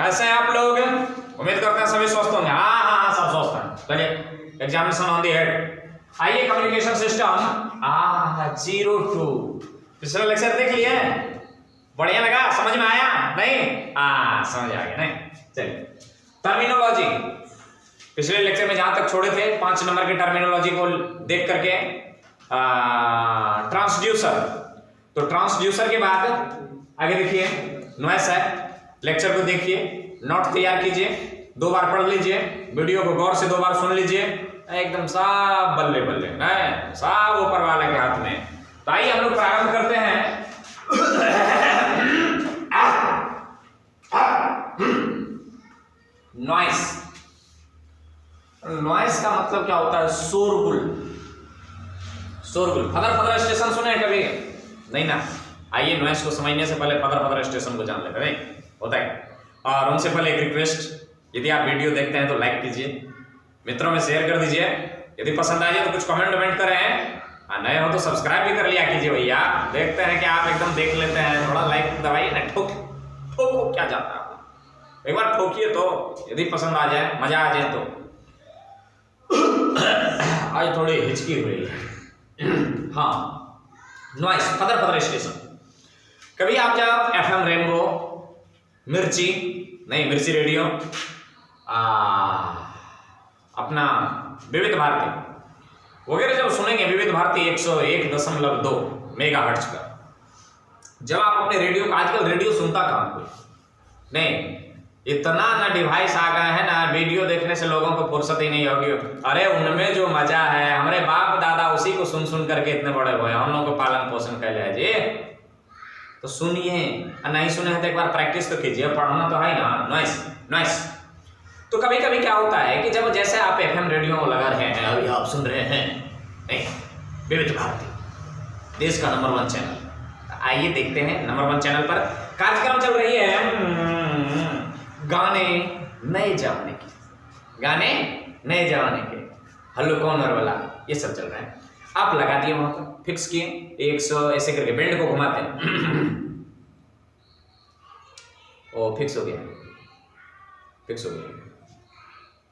कैसे हैं आप लोग? उम्मीद करते हैं सभी स्वस्थ होंगे। हाँ, सब स्वस्थ हैं। चलिए, एग्जामिनेशन ऑन दी हेड। आइए, कम्युनिकेशन सिस्टम 02 पिछला लेक्चर देख लिए? बढ़िया लगा? समझ में आया? नहीं? समझ आ गया नहीं? चलिए, टर्मिनोलॉजी पिछले लेक्चर में जहां तक छोड़े थे 5 नंबर की टर्मिनोलॉजी को देख करके ट्रांसड्यूसर, तो ट्रांसड्यूसर के बाद आगे देखिए नॉइस है। लेक्चर को देखिए, नोट तैयार कीजिए, 2 बार पढ़ लीजिए, वीडियो को गौर से 2 बार सुन लीजिए, एकदम सब बल्ले बल्ले है, सब ऊपर वाले के हाथ में। तो आइए हम लोग प्रारंभ करते हैं। नॉइस, नॉइस का मतलब क्या होता है? शोरगुल। शोरगुल, फदर फदर स्टेशन सुने हैं कभी? नहीं ना? आइए नॉइस को समझने से पहले फदर फदर स्टेशन को जान लेते हैं, नहीं होता है। और उनसे पहले एक रिक्वेस्ट, यदि आप वीडियो देखते हैं तो लाइक कीजिए, मित्रों में शेयर कर दीजिए, यदि पसंद आ जाए तो कुछ कमेंट वमेंट करें, नए हो तो सब्सक्राइब भी कर लिया कीजिए भैया। देखते हैं कि आप एकदम देख लेते हैं, थोड़ा लाइक दबाइए ना, ठोको क्या जाता है, एक बार ठोकिए तो, यदि पसंद आ जाए, मजा आ जाए तो। आज थोड़ी हिचकी हो रही है। हाँ, नॉइस, फदर फदर स्टेशन। कभी आप जब FM रेनबो, मिर्ची रेडियो, अपना विविध भारती वगैरह जब सुनेंगे, विविध भारती 101.2 मेगाहर्ट्ज का, जब आप अपने रेडियो का, आजकल रेडियो सुनता कहाँ कोई नहीं, इतना ना डिवाइस आ गया है ना, वीडियो देखने से लोगों को फुर्सत ही नहीं होगी। अरे उनमें जो मजा है, हमारे बाप दादा उसी को सुन सुन करके इतने बड़े हुए, हम लोगों को पालन पोषण कर लिया जी। तो सुनिए, नहीं सुने हैं तो एक बार प्रैक्टिस तो कीजिए, पढ़ना तो है ना। Noise, noise. तो कभी कभी क्या होता है कि जब जैसे आप FM रेडियो में लगा रहे हैं, अभी आप सुन रहे हैं नहीं, विविध भारती देश का नंबर 1 चैनल, आइए देखते हैं नंबर 1 चैनल पर कार्यक्रम चल रही है गाने नए जमाने के, गाने नए जमाने के, हल्लो कौन और वाला, ये सब चल रहा है। आप लगा दिए, वहां पर फिक्स किए, 100 ऐसे करके बैंड को घुमाते हैं। ओ फिक्स हो गया, फिक्स हो गया,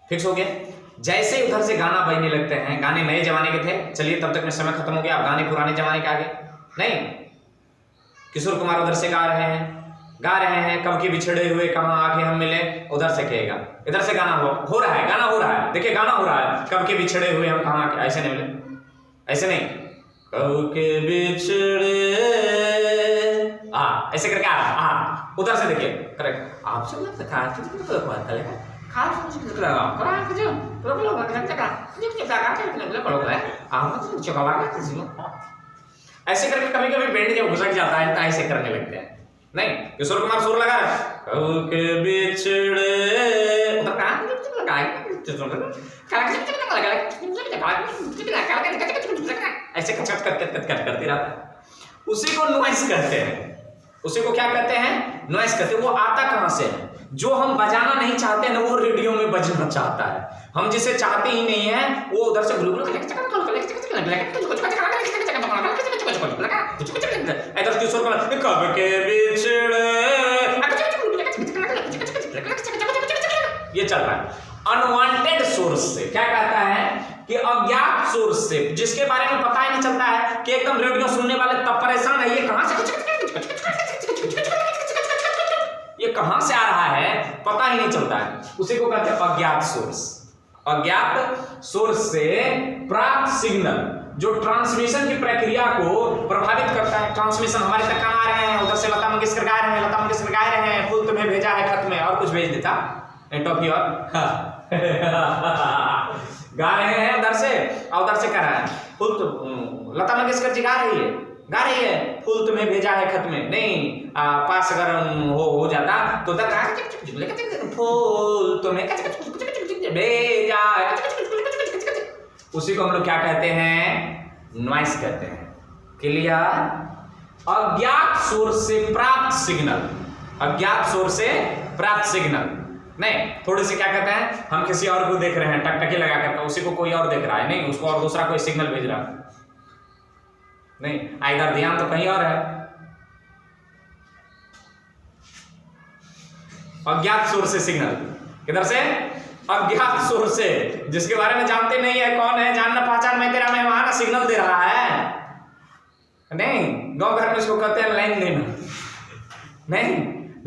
फिक्स हो गया। जैसे उधर से गाना बजने लगते हैं, गाने नए जमाने के थे, चलिए तब तक में समय खत्म हो गया, अब गाने पुराने जमाने के आगे नहीं। किशोर कुमार उधर से गा रहे हैं, कब के बिछड़े हुए कहाँ आके हम मिले, उधर से कहेगा, इधर से गाना हो रहा है, गाना हो रहा है, देखिए गाना हो रहा है, कब के बिछड़े हुए हम कहाँ आके, ऐसे नहीं मिले, ऐसे नहीं, कब के बिछड़े, ऐसे करके आ रहा है, उधर से देखिए, करेक्ट। आप सब लोग ऐसे करके कभी कभी बैंड जब घुसक जाता है तो ऐसे करने लगते हैं। नहीं, किशोर कुमार सुर लगा रहा है, कब के बिछड़े, उधर कहाँ ऐसे कट करते रहता है। उसी को नॉइस कहते हैं, उसी को क्या कहते हैं? नॉइस कहते हैं। वो आता कहाँ से है? जो हम बजाना नहीं चाहते हैं ना, वो रेडियो में बजना चाहता है, हम जिसे चाहते ही नहीं है, वो उधर से इधर किशोर कुमार कब के बिछड़े, ये चल रहा है। अनवांटेड सोर्स से, क्या कहता है कि अज्ञात सोर्स से, जिसके बारे में पता ही नहीं चलता है, कि एकदम रेडियो सुनने वाले तब परेशान है, ये कहां से आ रहा है, पता ही नहीं चलता है, उसी को कहते हैं अज्ञात सोर्स। अज्ञात सोर्स से प्राप्त सिग्नल जो ट्रांसमिशन की प्रक्रिया को प्रभावित करता है। ट्रांसमिशन हमारे तक कहां आ रहे हैं, उधर से लता मंगेशकर गा रहे हैं, फूल तुम्हें भेजा है खत में, और कुछ भेज देता टॉफी और गा रहे हैं उधर से, और उधर से कह रहा है फूल तो, लता मंगेशकर जी गा रही है, फूल तुम्हें भेजा है खत में, नहीं पास अगर हो जाता तो उधर फूल तुम्हें भेजा, उसी को हम लोग क्या कहते हैं? नॉइस कहते हैं। क्लियर? अज्ञात सोर्स से प्राप्त सिग्नल, अज्ञात सोर्स से प्राप्त सिग्नल नहीं, थोड़े से क्या कहते हैं, हम किसी और को देख रहे हैं टकटकी लगा करके, उसी को कोई और देख रहा है, नहीं उसको और दूसरा कोई सिग्नल भेज रहा है, नहीं इधर ध्यान तो कहीं और है। अज्ञात सोर्स से सिग्नल, किधर से? अज्ञात सोर्स से, जिसके बारे में जानते नहीं है कौन है, जानना पहचान मैं तेरा मेहमान, सिग्नल दे रहा है। नहीं, गांव घर में इसको कहते हैं लाइन देना, नहीं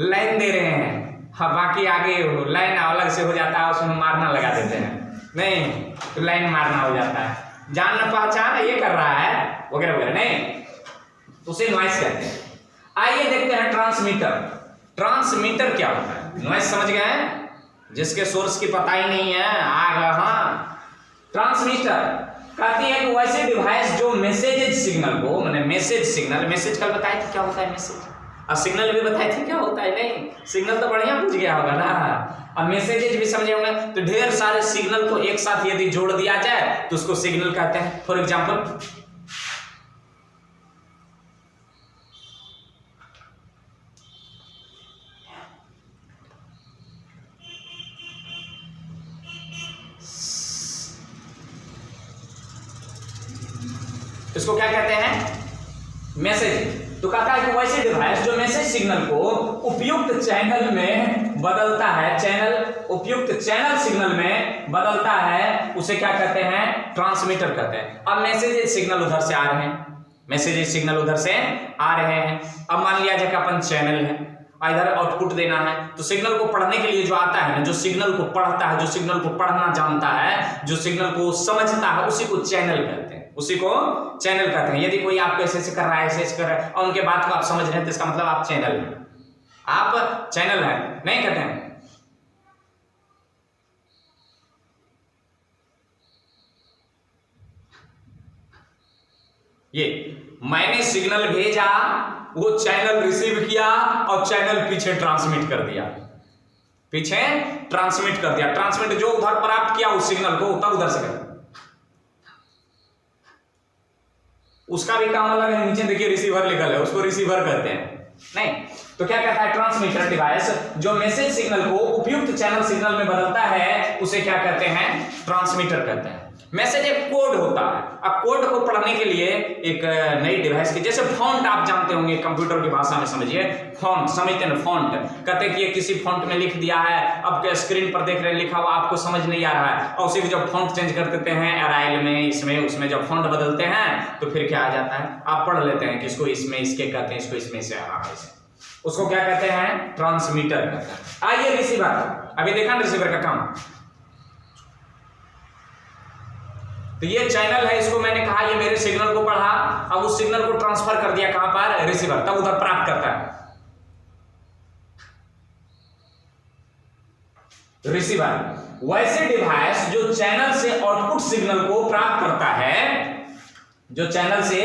लाइन दे रहे हैं। हाँ, बाकी आगे लाइन अलग से हो जाता है, उसमें मारना लगा देते हैं, नहीं तो लाइन मारना हो जाता है, जानना पहचान ये कर रहा है वगैरह वगैरह, नहीं तो उसे नॉइस कहते हैं। आइए देखते हैं ट्रांसमीटर। ट्रांसमीटर क्या होता है? नॉइस समझ गए हैं, जिसके सोर्स की पता ही नहीं है आग। हाँ, ट्रांसमीटर कहती है कि वैसे डिवाइस जो मैसेज सिग्नल को, मैंने मैसेज सिग्नल, मैसेज कल बताए थे क्या होता है मैसेज, और सिग्नल भी बताए थे क्या होता है। नहीं, सिग्नल तो बढ़िया बुझ गया होगा ना, अब मैसेजेज भी समझे होंगे। तो ढेर सारे सिग्नल को एक साथ यदि जोड़ दिया जाए तो उसको सिग्नल कहते हैं। फॉर एग्जाम्पल, इसको क्या कहते हैं? मैसेज। तो कहता है कि वैसे डिवाइस जो मैसेज सिग्नल को उपयुक्त चैनल में बदलता है, उपयुक्त चैनल सिग्नल में बदलता है, उसे क्या कहते हैं? ट्रांसमीटर कहते हैं। अब मैसेज सिग्नल उधर से आ रहे हैं, मैसेज सिग्नल उधर से आ रहे हैं। अब मान लिया जाए कि अपन चैनल है, इधर आउटपुट देना है, तो सिग्नल को पढ़ने के लिए जो आता है ना, जो सिग्नल को पढ़ता है, जो सिग्नल को पढ़ना जानता है, जो सिग्नल को समझता है, उसी को चैनल कहते हैं, उसी को चैनल कहते हैं। यदि कोई आपको ऐसे कर रहा है, ऐसे कर रहा है, और उनके बात को आप समझ रहे हैं, तो इसका मतलब आप चैनल हैं, आप चैनल हैं, नहीं कहते हैं। ये मैंने सिग्नल भेजा, वो चैनल रिसीव किया और चैनल पीछे ट्रांसमिट कर दिया, पीछे ट्रांसमिट कर दिया। ट्रांसमिट जो उधर प्राप्त किया उस सिग्नल को, तब उधर से कर, उसका भी काम अलग है। नीचे देखिए रिसीवर लिखा है, उसको रिसीवर कहते हैं। नहीं तो क्या कहता है? ट्रांसमीटर डिवाइस जो मैसेज सिग्नल को उपयुक्त चैनल सिग्नल में बदलता है, उसे क्या कहते हैं? ट्रांसमीटर कहते हैं। मैसेज एक कोड होता है, अब कोड को पढ़ने के लिए एक नई डिवाइस की, जैसे फॉन्ट आप जानते होंगे, कंप्यूटर की भाषा में समझिए, फॉन्ट समझते हैं। फॉन्ट कहते हैं कि ये किसी फॉन्ट में लिख दिया है, अब के स्क्रीन पर देख रहे हैं लिखा हुआ, आपको समझ नहीं आ रहा है, और उसी को जब फॉन्ट चेंज कर देते हैं एराइल में, इसमें उसमें जब फॉन्ट बदलते हैं तो फिर क्या आ जाता है? आप पढ़ लेते हैं कि इसको इसमें इसके कहते हैं, इसको इसमें से, उसको क्या कहते हैं? ट्रांसमीटर कहते हैं। आइए रिसीवर, अभी देखा ना रिसीवर का काम। तो ये चैनल है, इसको मैंने कहा ये मेरे सिग्नल को पढ़ा, अब उस सिग्नल को ट्रांसफर कर दिया कहां पर? रिसीवर, तब उधर प्राप्त करता है रिसीवर। वैसे डिवाइस जो चैनल से आउटपुट सिग्नल को प्राप्त करता है, जो चैनल से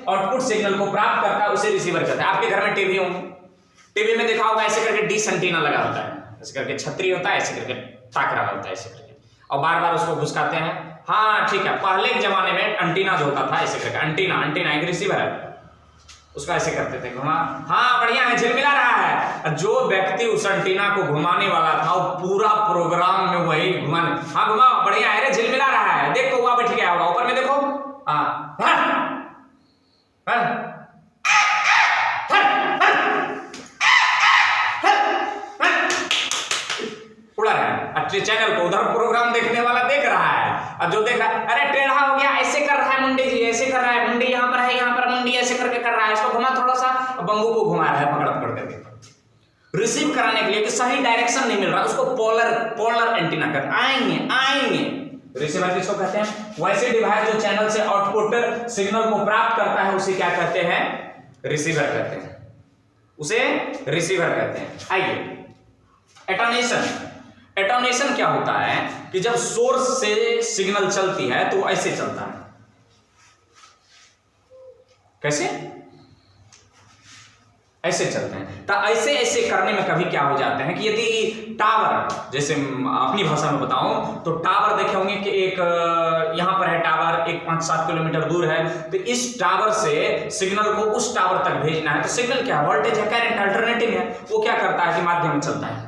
आउटपुट सिग्नल को प्राप्त करता है, उसे रिसीवर कहता है। आपके घर में टीवी होंगे, टीवी में देखा होगा ऐसे करके डिश एंटीना लगा होता है, ऐसे करके छतरी होता है, ऐसे करके ताक रहा होता है, ऐसे करके, और बार बार उसको घुसकाते हैं। हाँ ठीक है, पहले के जमाने में एंटीना जो होता था ऐसे करके, एंटीना एक रिसीवर है, उसका ऐसे करते थे घुमा। हाँ बढ़िया है, झिलमिला रहा है। जो व्यक्ति उस एंटीना को घुमाने वाला था, वो पूरा प्रोग्राम में वही घुमाने, हाँ घुमा बढ़िया है रे, झिलमिला रहा है, देखो हुआ बैठ गया होगा, ऊपर में देखो, हाँ उड़ा रहा है। चैनल को उधर प्रोग्राम देखने वाला देख रहा है, और जो देख रहा है, अरे टेढ़ा हो गया, ऐसे कर रहा है मुंडी जी, ऐसे कर रहा है, मुंडी यहाँ पर है, यहाँ पर मुंडी ऐसे करके कर रहा है, इसको घुमा थोड़ा सा, बंबू को घुमा रहा है पकड़ पकड़ करके, रिसीव कराने के लिए कि सही डायरेक्शन नहीं मिल रहा, उसको पोलर एंटीना कहते हैं। आएंगे रिसीवर किसको कहते हैं? वैसे डिवाइस जो चैनल से आउटपुट सिग्नल को प्राप्त करता है, उसे क्या कहते हैं? रिसीवर कहते हैं, उसे रिसीवर कहते हैं। आइए एटोनेशन। एटोनेशन क्या होता है कि जब सोर्स से सिग्नल चलती है तो ऐसे चलता है, कैसे? ऐसे चलते हैं। तो ऐसे ऐसे करने में कभी क्या हो जाते हैं कि यदि टावर, जैसे अपनी भाषा में बताऊं तो टावर देखे होंगे कि एक यहां पर है टावर, एक 5-7 किलोमीटर दूर है, तो इस टावर से सिग्नल को उस टावर तक भेजना है, तो सिग्नल क्या है? वोल्टेज है, करंट अल्टरनेटिंग है, वो क्या करता है कि माध्यम में चलता है,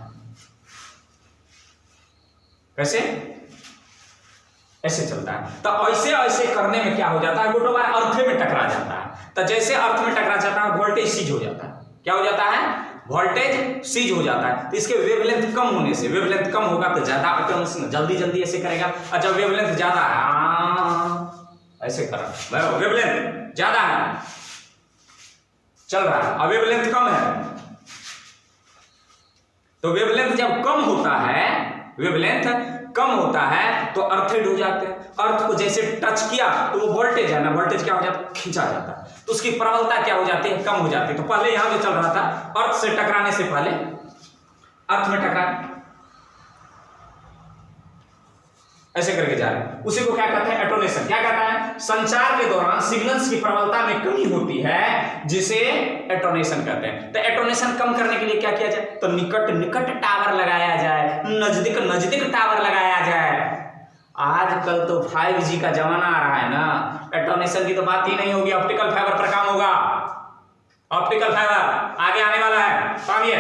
कैसे? ऐसे चलता है। तो ऐसे ऐसे करने में क्या हो जाता है? गोटो बार अर्थ में टकरा जाता है, तो जैसे अर्थ में टकरा जाता है वोल्टेज सीज हो जाता है। क्या हो जाता है? वोल्टेज सीज हो जाता है। तो इसके वेवलेंथ कम होने से, वेवलेंथ कम होगा तो ज्यादा ऑटोमेशन जल्दी जल्दी ऐसे करेगा, और जब वेवलेंथ ज्यादा है ऐसे कर रहा है, वेवलेंथ ज्यादा है चल रहा है, और वेवलेंथ कम है, तो वेवलेंथ जब कम होता है, वेवलेंथ कम होता है तो अर्थिड हो जाते हैं। अर्थ को जैसे टच किया तो वो वोल्टेज है ना, वोल्टेज क्या हो जाता है, खींचा जाता है, तो उसकी प्रबलता क्या हो जाती है, कम हो जाती है। तो पहले यहां जो चल रहा था, अर्थ से टकराने से पहले, अर्थ में टकरा ऐसे करके जा रहे हैं, उसी को क्या कहते हैं, एटोनेशन। क्या कहता है, संचार के दौरान सिग्नल्स की प्रबलता में कमी होती है, जिसे एटोनेशन कहते हैं। तो एटोनेशन कम करने के लिए क्या किया जाए, तो निकट निकट टावर लगाया जाए, नजदीक नजदीक टावर लगाया जाए। आजकल तो 5G का जमाना आ रहा है ना, एटोनेशन की तो बात ही नहीं होगी, ऑप्टिकल फाइबर पर काम होगा। ऑप्टिकल फाइबर आगे आने वाला है। काम ये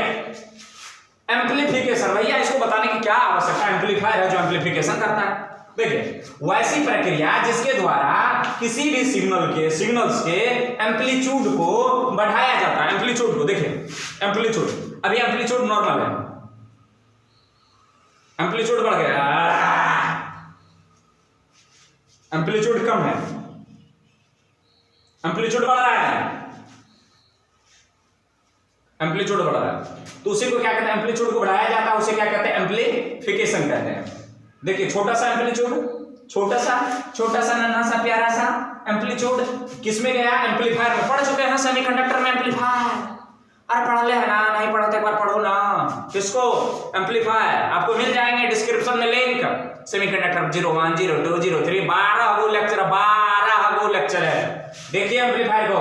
एम्प्लीफिकेशन, भैया इसको बताने की क्या आवश्यकता है, एम्प्लीफायर है जो एम्प्लीफिकेशन करता है। देखिए वैसी प्रक्रिया जिसके द्वारा किसी भी सिग्नल्स के एम्पलीट्यूड को बढ़ाया जाता है। एम्पलीट्यूड को देखिए, एम्पलीट्यूड अभी एम्पलीट्यूड नॉर्मल है, एम्पलीट्यूड बढ़ गया, एम्पलीट्यूड कम है, एम्पलीट्यूड बढ़ रहा है, एम्पलीट्यूड बढ़ रहा है, तो उसी को क्या कहते हैं, एम्पलीट्यूड को बढ़ाया जाता है, उसे क्या कहते हैं, एम्प्लीफिकेशन कहते हैं। देखिए छोटा सा एम्पलीट्यूड, छोटा सा नन्हा सा प्यारा सा एम्पलीट्यूड किसमें गया, एम्पलीफायर में। पढ़ चुके हैं सेमीकंडक्टर में एम्पलीफायर, अरे पढ़ ले है ना, नहीं पढ़ा तो एक बार पढ़ो ना। किसको, एम्पलीफायर। आपको मिल जाएंगे डिस्क्रिप्शन में लिंक, सेमीकंडक्टर 01, 02, 03, 12 गो लेक्चर है। देखिए एम्पलीफायर को,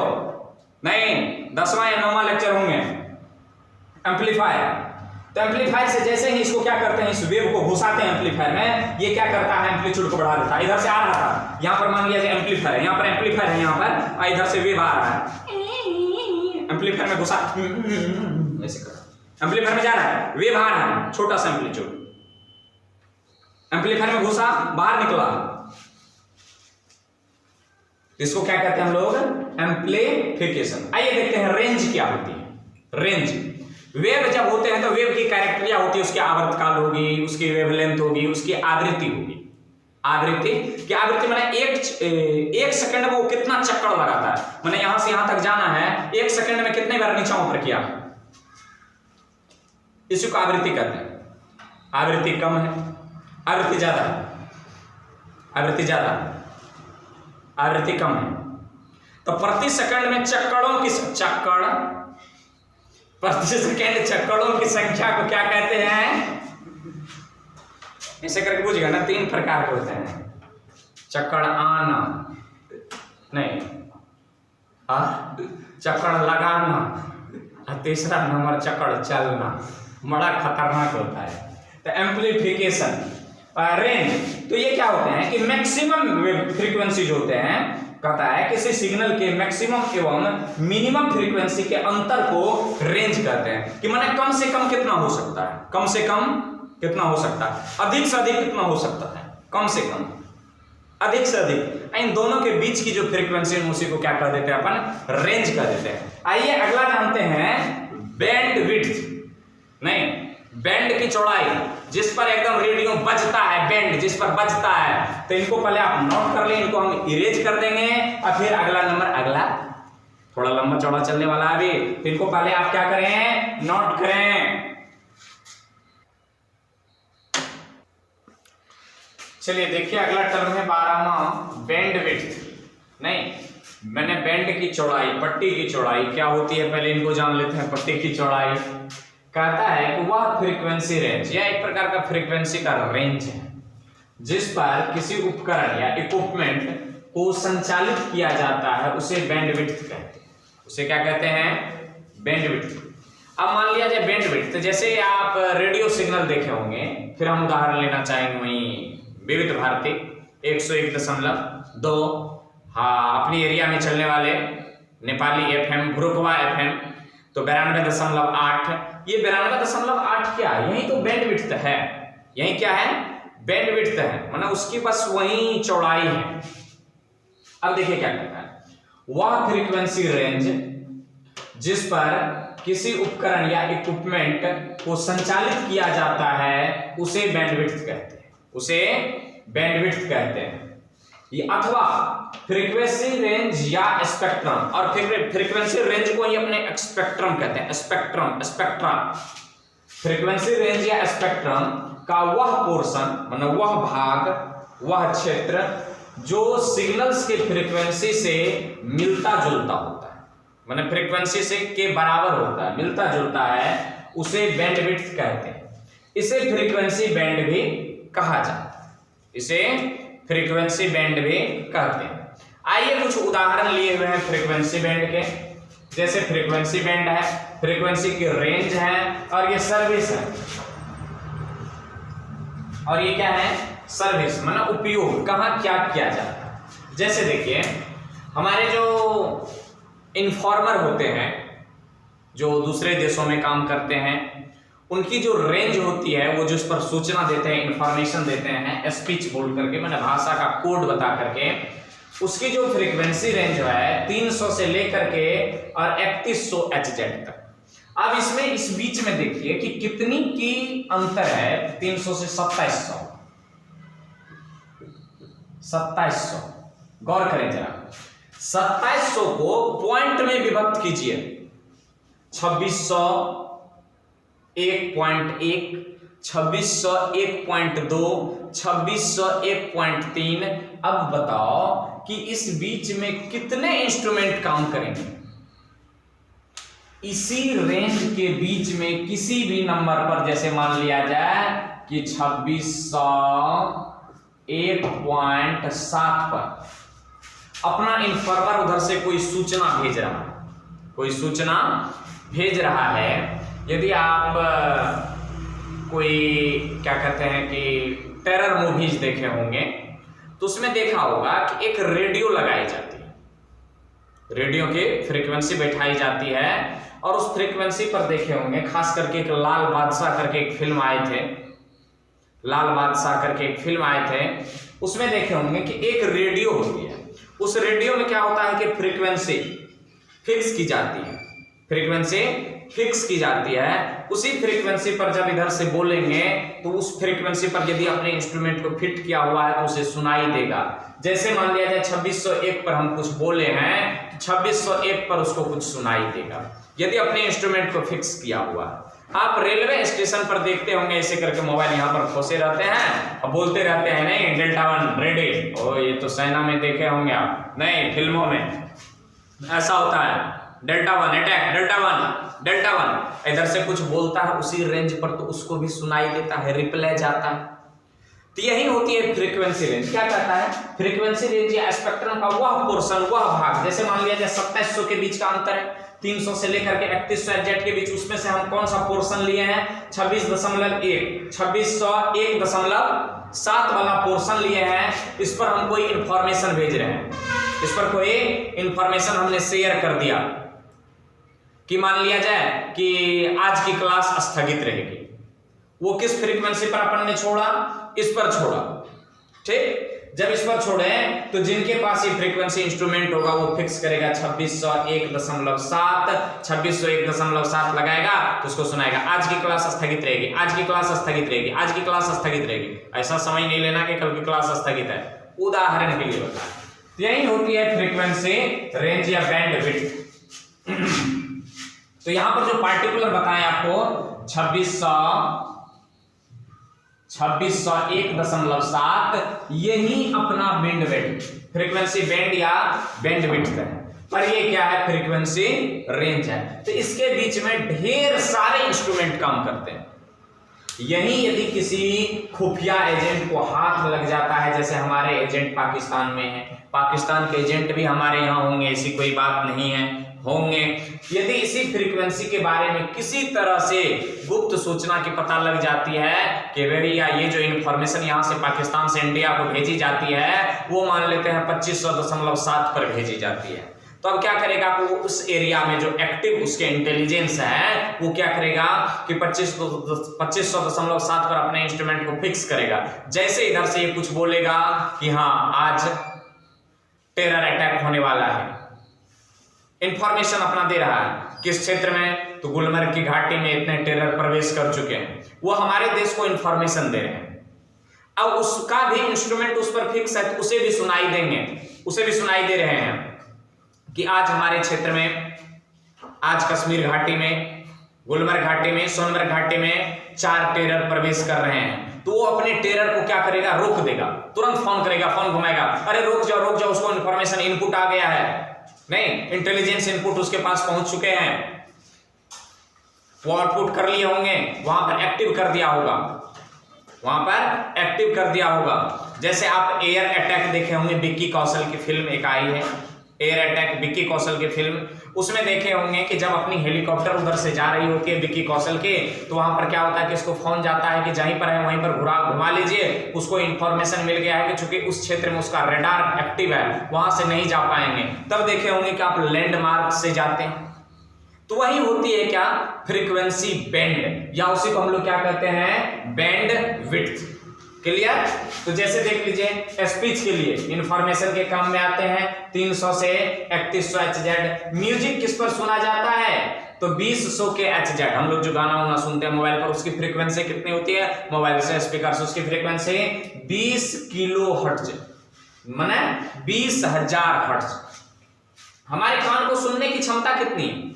नहीं 10वां या 9वां लेक्चर होंगे एम्पलीफायर। तो एम्पलीफायर से जैसे ही इसको क्या करते हैं, इस वेव को घुसाते हैं एम्पलीफायर में, ये क्या करता है, एम्पलीट्यूड को बढ़ा देता है। इधर से आ रहा था, यहाँ पर मान लिया जाए एम्पलीफायर है, यहाँ पर एम्पलीफायर है, यहाँ पर इधर से वेव आ रहा है, एम्पलीफायर में घुसा ऐसे कर, एम्पलीफायर में जा रहा है, वेव आ रहा है, छोटा सा एम्पलीट्यूड, एम्पलीफायर में घुसा, बाहर निकला, इसको क्या कहते हैं हम लोग, एम्प्लीफिकेशन। आइए देखते हैं रेंज क्या होती है। रेंज, वेव जब होते हैं तो वेव की कैरेक्टर होती है, उसकी आवर्तकाल होगी, उसकी वेवलेंथ होगी, उसकी आवृत्ति होगी। आवृत्ति की आवृत्ति माने एक सेकंड में वो कितना चक्कर लगाता है, माने यहां से यहां तक जाना है, एक सेकंड में कितने बार नीचे ऊपर किया, इसी को आवृत्ति कहते हैं। आवृत्ति कम है, आवृत्ति ज्यादा है, आवृत्ति ज्यादा, आवृत्ति कम है। तो प्रति सेकंड में प्रति सेकंड चक्करों की संख्या को क्या कहते हैं, ऐसे करके पूछेगा ना, 3 प्रकार के होते हैं। चक्कर आना नहीं, चक्कर लगाना, तीसरा नंबर चक्कर चलना, बड़ा खतरनाक होता है। तो एम्प्लीफिकेशन, रेंज, तो ये क्या होते हैं कि मैक्सिमम फ्रीक्वेंसी जो होते हैं, कहता है किसी सिग्नल के मैक्सिमम एवं मिनिमम फ्रीक्वेंसी के अंतर को रेंज कहते हैं। कि माने कम से कम कितना हो सकता है, कम से कम कितना हो सकता है, अधिक से अधिक कितना हो सकता है, कम से कम, अधिक से अधिक, इन दोनों के बीच की जो फ्रीक्वेंसी है उसी को क्या कर देते हैं अपन, रेंज कर देते हैं। आइए अगला जानते हैं बैंड विड्थ, नहीं बैंड की चौड़ाई, जिस पर एकदम रेडियो बजता है, बैंड जिस पर बजता है। तो इनको पहले आप नोट कर लें, इनको हम इरेज कर देंगे, और फिर अगला नंबर, अगला थोड़ा लंबा चौड़ा चलने वाला है अभी, तो इनको पहले आप क्या करें, नोट करें। चलिए देखिए अगला टर्म है 12वां, बैंड विड्थ। नहीं, मैंने बैंड की चौड़ाई, पट्टी की चौड़ाई क्या होती है पहले इनको जान लेते हैं। पट्टी की चौड़ाई कहता है कि वह फ्रीक्वेंसी रेंज या एक प्रकार का फ्रीक्वेंसी का रेंज है जिस पर किसी उपकरण या इक्विपमेंट को संचालित किया जाता है, उसे बैंडविड्थ कहते हैं। उसे क्या कहते हैं, बैंडविड्थ। अब मान लिया जाए बैंडविड्थ, तो जैसे आप रेडियो सिग्नल देखे होंगे, फिर हम उदाहरण लेना चाहेंगे वहीं विविध भारती 101.2, हाँ अपनी एरिया में चलने वाले नेपाली FM, भुरुकवा FM, तो 92.8। ये 92.8 क्या है, यही तो बैंडविड्थ है, यही क्या है, बैंडविड्थ है, माना उसकी बस वही चौड़ाई है। अब देखिए क्या कहता है, वह फ्रीक्वेंसी रेंज जिस पर किसी उपकरण या इक्विपमेंट को संचालित किया जाता है उसे बैंडविड्थ कहते हैं, उसे बैंडविड्थ कहते हैं। ये अथवा फ्रीक्वेंसी रेंज या स्पेक्ट्रम, और फ्रीक्वेंसी रेंज को ही अपने स्पेक्ट्रम कहते हैं, स्पेक्ट्रा। फ्रीक्वेंसी रेंज या स्पेक्ट्रम का वह पोर्शन, मतलब वह भाग, वह क्षेत्र जो सिग्नल्स के फ्रीक्वेंसी से मिलता जुलता होता है, मतलब फ्रीक्वेंसी से के बराबर होता है, मिलता जुलता है, उसे बैंडविड्थ कहते हैं। इसे फ्रीक्वेंसी बैंड भी कहा जाता है, इसे फ्रीक्वेंसी बैंड भी कहते हैं। आइए कुछ उदाहरण लिए हुए हैं फ्रीक्वेंसी बैंड के। जैसे फ्रीक्वेंसी बैंड है, फ्रीक्वेंसी की रेंज है, और ये सर्विस है, और ये क्या है, सर्विस, मतलब उपयोग, कहाँ क्या किया जाता है। जैसे देखिए हमारे जो इन्फॉर्मर होते हैं, जो दूसरे देशों में काम करते हैं, उनकी जो रेंज होती है, वो जिस पर सूचना देते हैं, इंफॉर्मेशन देते हैं, स्पीच बोल करके, मैंने भाषा का कोड बता करके, उसकी जो फ्रीक्वेंसी रेंज है 300 से लेकर के और 3100 HZ तक। अब इसमें इस बीच में देखिए कि कितनी की अंतर है, 300 से 2700, 2700, गौर करें जरा, 2700 को पॉइंट में विभक्त कीजिए, 2600 1.1, 2600 1.2, 2600 1.3। अब बताओ कि इस बीच में कितने इंस्ट्रूमेंट काम करेंगे। इसी रेंज के बीच में किसी भी नंबर पर, जैसे मान लिया जाए कि 2600 1.7 पर अपना इन्फॉर्मर उधर से कोई सूचना भेज रहा है, कोई सूचना भेज रहा है। यदि आप कोई क्या कहते हैं कि टेरर मूवीज देखे होंगे, तो उसमें देखा होगा कि एक रेडियो लगाई जाती है, रेडियो की फ्रीक्वेंसी बैठाई जाती है, और उस फ्रीक्वेंसी पर देखे होंगे, खास करके एक लाल बादशाह करके एक फिल्म आए थे, लाल बादशाह करके एक फिल्म आए थे, उसमें देखे होंगे कि एक रेडियो होती है। उस रेडियो में क्या होता है कि फ्रीक्वेंसी फिक्स की जाती है, फ्रीक्वेंसी फिक्स की जाती है। उसी फ्रीक्वेंसी पर जब इधर से बोलेंगे तो उस फ्रीक्वेंसी पर यदि अपने इंस्ट्रूमेंट को फिट किया हुआ है तो उसे सुनाई देगा। जैसे मान लिया जाए 2601 पर हम कुछ बोले हैं, तो 2601 पर उसको कुछ सुनाई देगा, यदि अपने इंस्ट्रूमेंट को फिक्स किया हुआ है। आप रेलवे स्टेशन पर देखते होंगे ऐसे करके मोबाइल यहाँ पर खोसे रहते हैं और बोलते रहते हैं, नहीं डेल्टा 1 रेडी। ओ ये तो सेना में देखे होंगे आप, नहीं फिल्मों में ऐसा होता है, डेल्टा 1 अटैक, डेल्टा 1, डेल्टा 1। इधर से कुछ बोलता है उसी रेंज पर तो उसको भी सुनाई देता है, रिप्लाई जाता है। तो यही होती है फ्रीक्वेंसी रेंज। क्या कहता है, फ्रीक्वेंसी रेंज या स्पेक्ट्रम का वह पोर्शन, वह भाग, जैसे मान लिया जाए 2700 के बीच का अंतर है, 300 से लेकर के 3100 HZ के बीच, उसमें से हम कौन सा पोर्शन लिए हैं, 26.1, 2600 1.7 वाला पोर्शन लिए हैं। इस पर हम कोई इंफॉर्मेशन भेज रहे हैं, इस पर कोई इंफॉर्मेशन हमने शेयर कर दिया कि मान लिया जाए कि आज की क्लास स्थगित रहेगी। वो किस फ्रीक्वेंसी पर अपन ने छोड़ा, इस पर छोड़ा, ठीक। जब इस पर छोड़े तो जिनके पास ये फ्रीक्वेंसी इंस्ट्रूमेंट होगा वो फिक्स करेगा 2600 1.7, 2600 1.7 लगाएगा तो उसको सुनाएगा, आज की क्लास स्थगित रहेगी, आज की क्लास स्थगित रहेगी, आज की क्लास स्थगित रहेगी। ऐसा समझ नहीं लेना कि कल की क्लास स्थगित है, उदाहरण के लिए बताएं। यही होती है फ्रीक्वेंसी रेंज या बैंडविड्थ। तो यहां पर जो पार्टिकुलर बताएं आपको 2600 1.7, यही अपना बैंडविड्थ, फ्रीक्वेंसी बैंड या बैंडविड्थ है। पर ये क्या है, फ्रीक्वेंसी रेंज है। तो इसके बीच में ढेर सारे इंस्ट्रूमेंट काम करते हैं। यही यदि किसी खुफिया एजेंट को हाथ लग जाता है, जैसे हमारे एजेंट पाकिस्तान में है, पाकिस्तान के एजेंट भी हमारे यहाँ होंगे, ऐसी कोई बात नहीं है, होंगे। यदि इसी फ्रीक्वेंसी के बारे में किसी तरह से गुप्त सूचना की पता लग जाती है कि भैया ये जो इन्फॉर्मेशन यहाँ से पाकिस्तान से इंडिया को भेजी जाती है वो मान लेते हैं 2500.7 पर भेजी जाती है, तो अब क्या करेगा, वो उस एरिया में जो एक्टिव उसके इंटेलिजेंस है वो क्या करेगा कि 2500.7 पर अपने इंस्ट्रूमेंट को फिक्स करेगा। जैसे इधर से ये कुछ बोलेगा कि हाँ आज टेरर अटैक होने वाला है, इंफॉर्मेशन अपना दे रहा है। किस क्षेत्र में? तो गुलमर्ग की घाटी में इतने टेरर प्रवेश कर चुके हैं, वो हमारे देश को इंफॉर्मेशन दे रहे हैं। अब उसका भी इंस्ट्रूमेंट उस पर फिक्स है, तो उसे भी सुनाई देंगे, उसे भी सुनाई दे रहे हैं कि आज हमारे क्षेत्र में, आज कश्मीर घाटी में, गुलमर्ग घाटी में, सोनमर्ग घाटी में 4 टेरर प्रवेश कर रहे हैं। तो वो अपने टेरर को क्या करेगा? रोक देगा, तुरंत फोन करेगा, फोन घुमाएगा, अरे रोक जाओ, उसको इंफॉर्मेशन इनपुट आ गया है, नहीं इंटेलिजेंस इनपुट उसके पास पहुंच चुके हैं, वो आउटपुट कर लिए होंगे, वहां पर एक्टिव कर दिया होगा, वहां पर एक्टिव कर दिया होगा। जैसे आप एयर अटैक देखे होंगे, विक्की कौशल की फिल्म एक आई है एयर अटैक, विक्की कौशल की फिल्म, उसमें देखे होंगे कि जब अपनी हेलीकॉप्टर उधर से जा रही होती है विक्की कौशल के, तो वहां पर क्या होता है कि उसको फोन जाता है कि जहीं पर है वहीं पर घुमा लीजिए, उसको इंफॉर्मेशन मिल गया है कि चूंकि उस क्षेत्र में उसका रडार एक्टिव है, वहां से नहीं जा पाएंगे। तब देखे होंगे कि आप लैंडमार्क से जाते हैं, तो वही होती है क्या? फ्रीक्वेंसी बैंड, या उसी को हम लोग क्या कहते हैं? Band width. क्लियर? तो जैसे देख लीजिए, स्पीच के लिए इंफॉर्मेशन के काम में आते हैं 300 से 3100 HZ। म्यूजिक किस पर सुना जाता है? तो 2000 के HZ। हम लोग जो गाना वाना सुनते हैं मोबाइल पर, उसकी फ्रीक्वेंसी कितनी होती है? मोबाइल से, स्पीकर से, उसकी फ्रीक्वेंसी 20 किलो हर्ट्ज, माने 20,000 हर्ट्ज। हमारे कान को सुनने की क्षमता कितनी है?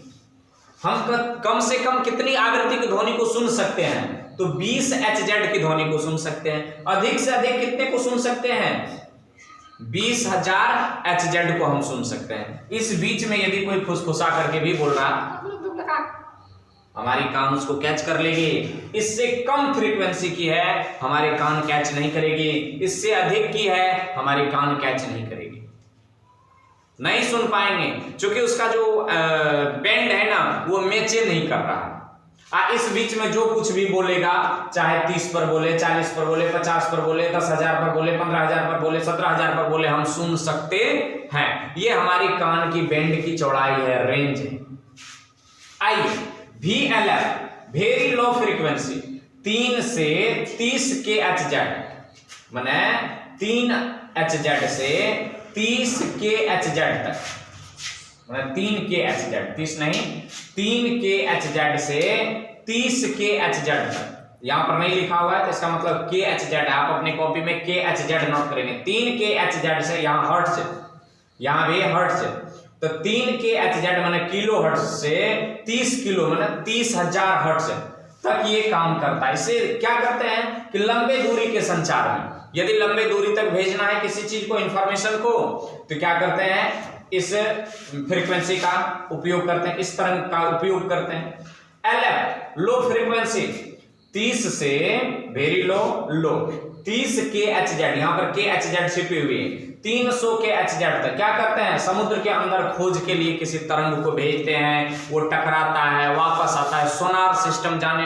हम कम से कम कितनी आवृत्ति की ध्वनि को सुन सकते हैं? तो 20 HZ की ध्वनि को सुन सकते हैं। अधिक से अधिक कितने को सुन सकते हैं? 20,000 HZ को हम सुन सकते हैं। इस बीच में यदि कोई फुसफुसा करके भी बोल रहा, हमारी कान उसको कैच कर लेगी। इससे कम फ्रीक्वेंसी की है, हमारे कान कैच नहीं करेगी। इससे अधिक की है, हमारी कान कैच नहीं करेगी, नहीं सुन पाएंगे, क्योंकि उसका जो बैंड है ना, वो मैचे नहीं कर रहा है। इस बीच में जो कुछ भी बोलेगा, चाहे 30 पर बोले, 40 पर बोले, 50 पर बोले, 10,000 पर बोले, 15,000 पर बोले, 17,000 पर बोले, हम सुन सकते हैं। ये हमारी कान की बैंड की चौड़ाई है, रेंज है। आइए, VLF वेरी लो फ्रीक्वेंसी, 3 से 30 के HZ, माने 3 HZ से 30 के HZ तक, 3 के HZ, 30 नहीं, 3 के HZ से 30 के HZ तक। यहां पर नहीं लिखा हुआ है तो इसका मतलब के HZ है, आप अपनी कॉपी में के HZ नोट करेंगे। 3 के HZ से, यहां हर्ट्ज, यहां भी हर्ट्ज, तो 3 के HZ माने किलो हर्ट्ज से 30 किलो माने 30,000 हर्ट्ज तक ये काम करता है। इसे क्या करते हैं कि लंबे दूरी के संचार में, यदि लंबे दूरी तक भेजना है किसी चीज को, इंफॉर्मेशन को, तो क्या करते हैं? इस फ्रीक्वेंसी का उपयोग करते हैं, इस तरंग का उपयोग करते हैं। LF लो फ्रीक्वेंसी, 30 से वेरी लो, 30 के HZ, यहां पर के HZ छिपी हुई है, 300 के HZ तक। क्या करते हैं? समुद्र के अंदर खोज के लिए किसी तरंग को भेजते हैं, वो टकराता है, वापस आता है। सोनार सिस्टम जाने,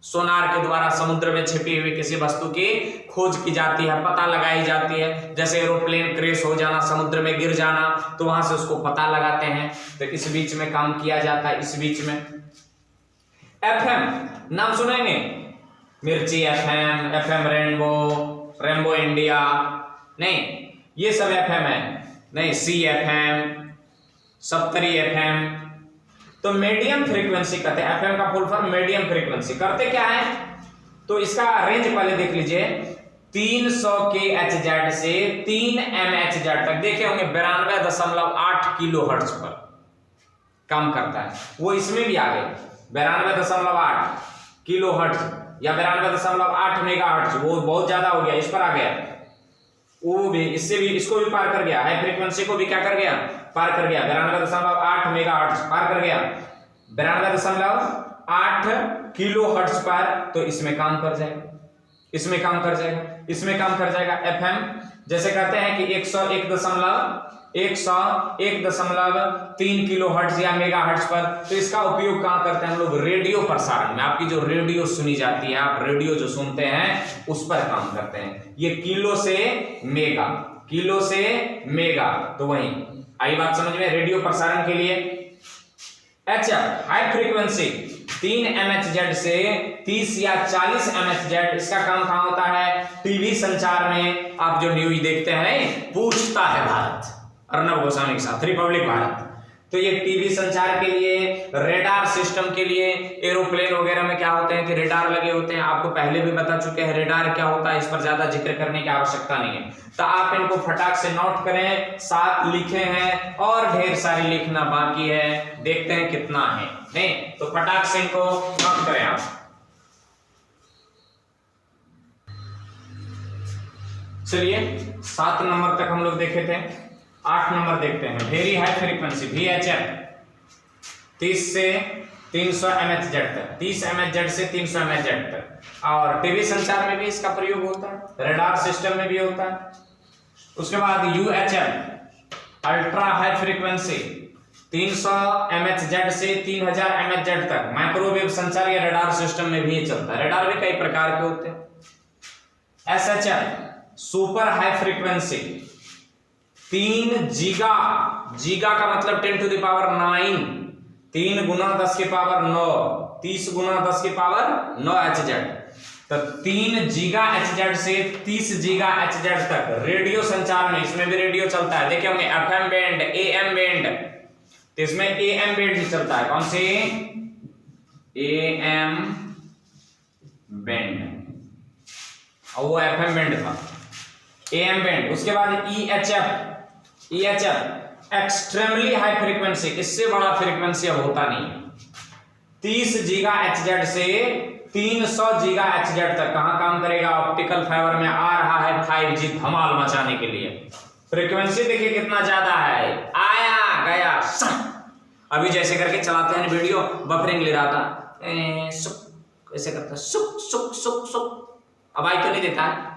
सोनार के द्वारा समुद्र में छिपी हुई किसी वस्तु की खोज की जाती है, पता लगाई जाती है। जैसे एरोप्लेन क्रैश हो जाना, समुद्र में गिर जाना, तो वहां से उसको पता लगाते हैं। तो इस बीच में काम किया जाता है। इस बीच में FM नाम सुनेंगे, मिर्ची FM, FM रेनबो इंडिया, नहीं ये सब FM है, नहीं CFM, सप्तरी FM। तो मीडियम फ्रीक्वेंसी कहते हैं, FM का फुल फॉर्म मीडियम फ्रीक्वेंसी। करते क्या है? तो इसका रेंज पहले देख लीजिए, 300 के HZ से 3 MHz तक देखे होंगे, 92.8 किलो हर्ट्ज पर काम करता है। वो इसमें भी आ गए 92.8 किलो हर्ट्ज या 92.8 मेगा हर्ट्ज, वो बहुत ज्यादा हो गया, इस पर आ गया। वो भी इससे भी, इसको भी पार कर गया, हाई फ्रीक्वेंसी को भी क्या कर गया? पार कर गया। 92.8 मेगा हर्ट्ज पार कर गया, 92.8 किलो हर्ट्ज पर, तो इसमें काम कर जाएगा, इसमें काम कर जाएगा, इसमें काम कर जाएगा। FM जैसे कहते हैं कि 101.3 किलो हर्ट्ज या मेगा हर्ट्ज पर, तो इसका उपयोग कहां करते हैं हम लोग? रेडियो प्रसारण में। आपकी जो रेडियो सुनी जाती है, आप रेडियो जो सुनते हैं, उस पर काम करते हैं। ये किलो से मेगा, किलो से मेगा, तो वही आई बात समझ में, रेडियो प्रसारण के लिए। HF हाई फ्रीक्वेंसी, 3 MHz से 30 या 40 MHz, इसका काम कहां होता है? टीवी संचार में। आप जो न्यूज देखते हैं, पूछता है भारत, अर्नब गोस्वामी के साथ, रिपब्लिक भारत, तो ये टीवी संचार के लिए, रेडार सिस्टम के लिए, एरोप्लेन वगैरह में क्या होते हैं कि रेडार लगे होते हैं। आपको पहले भी बता चुके हैं रेडार क्या होता है, इस पर ज्यादा जिक्र करने की आवश्यकता नहीं है। तो आप इनको फटाक से नोट करें, 7 लिखे हैं और ढेर सारी लिखना बाकी है, देखते हैं कितना है। नहीं तो फटाक से इनको नोट करें आप। चलिए 7 नंबर तक हम लोग देखे थे, 8 नंबर देखते हैं। वेरी हाई फ्रीक्वेंसी VHF 30 से 300 MHz तक, 30 MHz से 300 MHz तक। और टीवी संचार में भी इसका प्रयोग होता है, रेडार सिस्टम में भी होता है। उसके बाद UHF ultra high frequency 300 MHz से 3000 MHz तक, माइक्रोवेव संचार या रेडार सिस्टम में भी चलता है। रेडार भी कई प्रकार के होते हैं। SHF super high frequency 3 giga, giga का मतलब 10 to the power 9, 3 गुना 10 की पावर 9, 30 गुना 10 की पावर 9 HZ। तो 3 गीगा HZ से 30 गीगा HZ तक रेडियो संचार में, इसमें भी रेडियो चलता है। देखिए हमने FM बैंड, AM बैंड, तो इसमें AM बैंड चलता है। कौन सी? AM बैंड, और वो FM बैंड था, AM बैंड। उसके बाद EHF एक्सट्रीमली हाई फ्रीक्वेंसी, इससे बड़ा फ्रीक्वेंसी अब होता नहीं है। 30 गीगा HZ से 300 गीगा HZ तक कहां काम करेगा? ऑप्टिकल फाइबर में आ रहा है 5G धमाल मचाने के लिए। फ्रीक्वेंसी देखिए कितना ज्यादा है, आया गया। अभी जैसे करके चलाते हैं वीडियो, बफरिंग ले रहा था, ऐसे करता सुक सुक सुक सुक, अब आई तो नहीं देता है।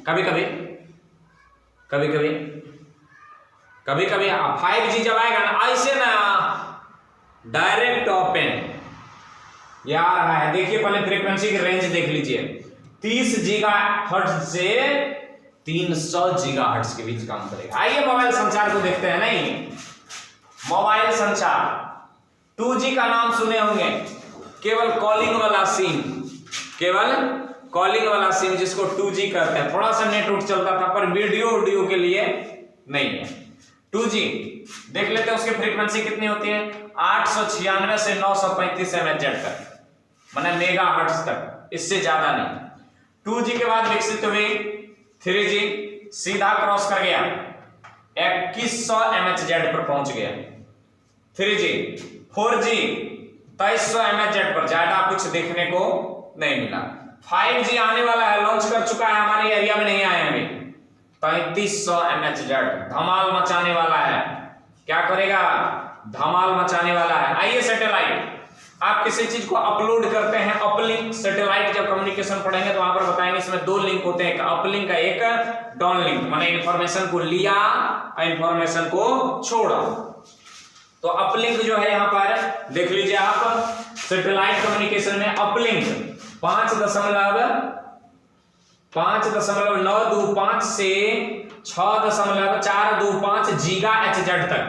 कभी कभी 5G जब आएगा ना, ऐसे ना डायरेक्ट ओपन ये आ रहा है। देखिए पहले फ्रीक्वेंसी की रेंज देख लीजिए, 30 गीगाहर्ट्ज से 300 गीगाहर्ट्ज के बीच काम करेगा। आइए मोबाइल संचार को देखते हैं। नहीं, मोबाइल संचार 2G का नाम सुने होंगे, केवल कॉलिंग वाला सिम, केवल कॉलिंग वाला सिम जिसको 2G कहते हैं। थोड़ा सा नेटवर्क चलता था पर वीडियो के लिए नहीं है। 2G देख लेते हैं, उसकी फ्रीक्वेंसी कितनी होती है? 896 से 935 MHz तक, माने मेगाहर्ट्ज तक, इससे ज्यादा नहीं। 2G के बाद विकसित हुई 3G, सीधा क्रॉस कर गया 2100 MHz पर पहुंच गया 3G। 4G 2300 MHz पर, ज्यादा कुछ देखने को नहीं मिला। 5G आने वाला है, लॉन्च कर चुका है, हमारे एरिया में नहीं आया अभी। 3300 MHz धमाल मचाने वाला है। क्या करेगा? धमाल मचाने वाला है। आइए सैटेलाइट, आप किसी चीज को अपलोड करते हैं, अपलिंक। सैटेलाइट जब कम्युनिकेशन पढ़ेंगे तो वहां पर बताएंगे इसमें 2 लिंक होते हैं, एक अपलिंक का, एक डाउनलिंक, माने इंफॉर्मेशन को लिया और इंफॉर्मेशन को छोड़ा। तो अपलिंक जो है यहां पर देख लीजिए आप, सैटेलाइट कम्युनिकेशन में अपलिंक 5.925 से 6.425 गीगा HZ तक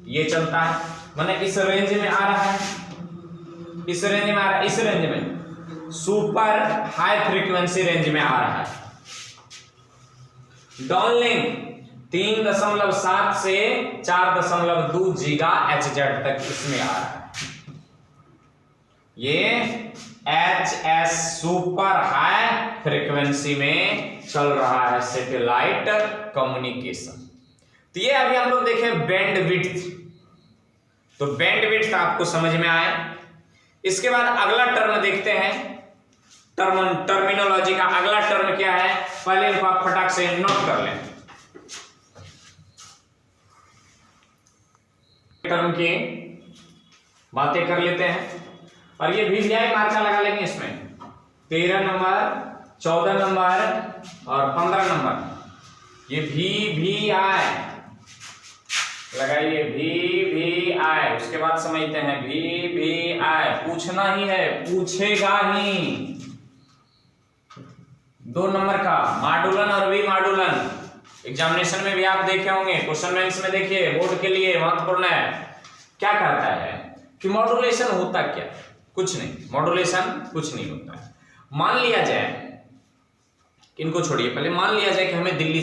ये चलता है, माने इस रेंज में आ रहा है, इस रेंज में आ रहा है, इस रेंज में सुपर हाई फ्रीक्वेंसी रेंज में आ रहा है। डाउनलिंक 3.7 से 4.2 गीगा HZ तक इसमें आ रहा है। ये HS सुपर हाई फ्रीक्वेंसी में चल रहा है सैटेलाइट कम्युनिकेशन। तो ये अभी हम लोग देखें बैंड विड्थ, तो बैंड विड्थ आपको समझ में आया। इसके बाद अगला टर्म देखते हैं, टर्मिनोलॉजी का अगला टर्म क्या है, पहले इनको आप फटाक से नोट कर लें। टर्म की बातें कर लेते हैं, और ये VVI मार्का लगा लेंगे इसमें। 13 नंबर, 14 नंबर और 15 नंबर, ये VVI लगाइए, VVI। उसके बाद समझते हैं VVI, पूछना ही है, पूछेगा ही। 2 नंबर का मॉड्यूलन और वी मॉड्यूलन, एग्जामिनेशन में भी आप देखे होंगे, क्वेश्चन बैंक्स में देखिए, बोर्ड के लिए महत्वपूर्ण है। क्या कहता है कि मॉड्यूलेशन होता क्या? कुछ नहीं, मॉड्यूलेशन कुछ नहीं होता है। मान लिया जाए, इनको छोड़िए, पहले मान लिया जाए कि हमें दिल्ली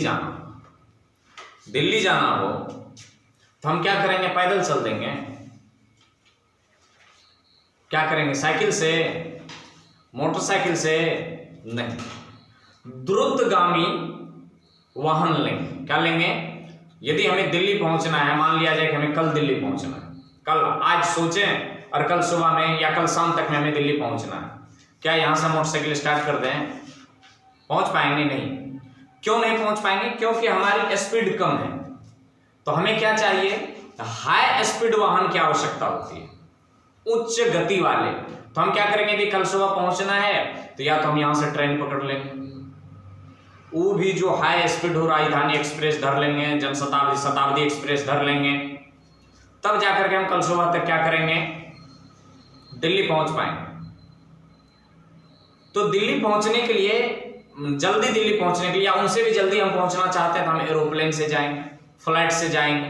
जाना हो, तो हम क्या करेंगे, पैदल चल देंगे, क्या करेंगे, साइकिल से, मोटरसाइकिल से नहीं, द्रुतगामी वाहन लेंगे। क्या लेंगे, यदि हमें दिल्ली पहुंचना है, मान लिया जाए कि हमें कल दिल्ली पहुंचना है, कल आज सोचें और कल सुबह में या कल शाम तक में हमें दिल्ली पहुंचना है, क्या यहां से मोटरसाइकिल स्टार्ट कर दें, पहुंच पाएंगे? नहीं। क्यों नहीं पहुंच पाएंगे? क्योंकि हमारी स्पीड कम है। तो हमें क्या चाहिए, हाई स्पीड वाहन की आवश्यकता होती है, उच्च गति वाले। तो हम क्या करेंगे, यदि कल सुबह पहुंचना है तो या तो हम यहां से ट्रेन पकड़ लेंगे, वो भी जो हाई स्पीड हो, राजधानी एक्सप्रेस धर लेंगे, जनशताब्दी, शताब्दी एक्सप्रेस धर लेंगे, तब जाकर के हम कल सुबह तक क्या करेंगे, दिल्ली पहुंच पाएंगे। तो दिल्ली पहुंचने के लिए, जल्दी दिल्ली पहुंचने के लिए, या उनसे भी जल्दी हम पहुंचना चाहते हैं तो हम एरोप्लेन से जाएंगे, फ्लाइट से जाएंगे।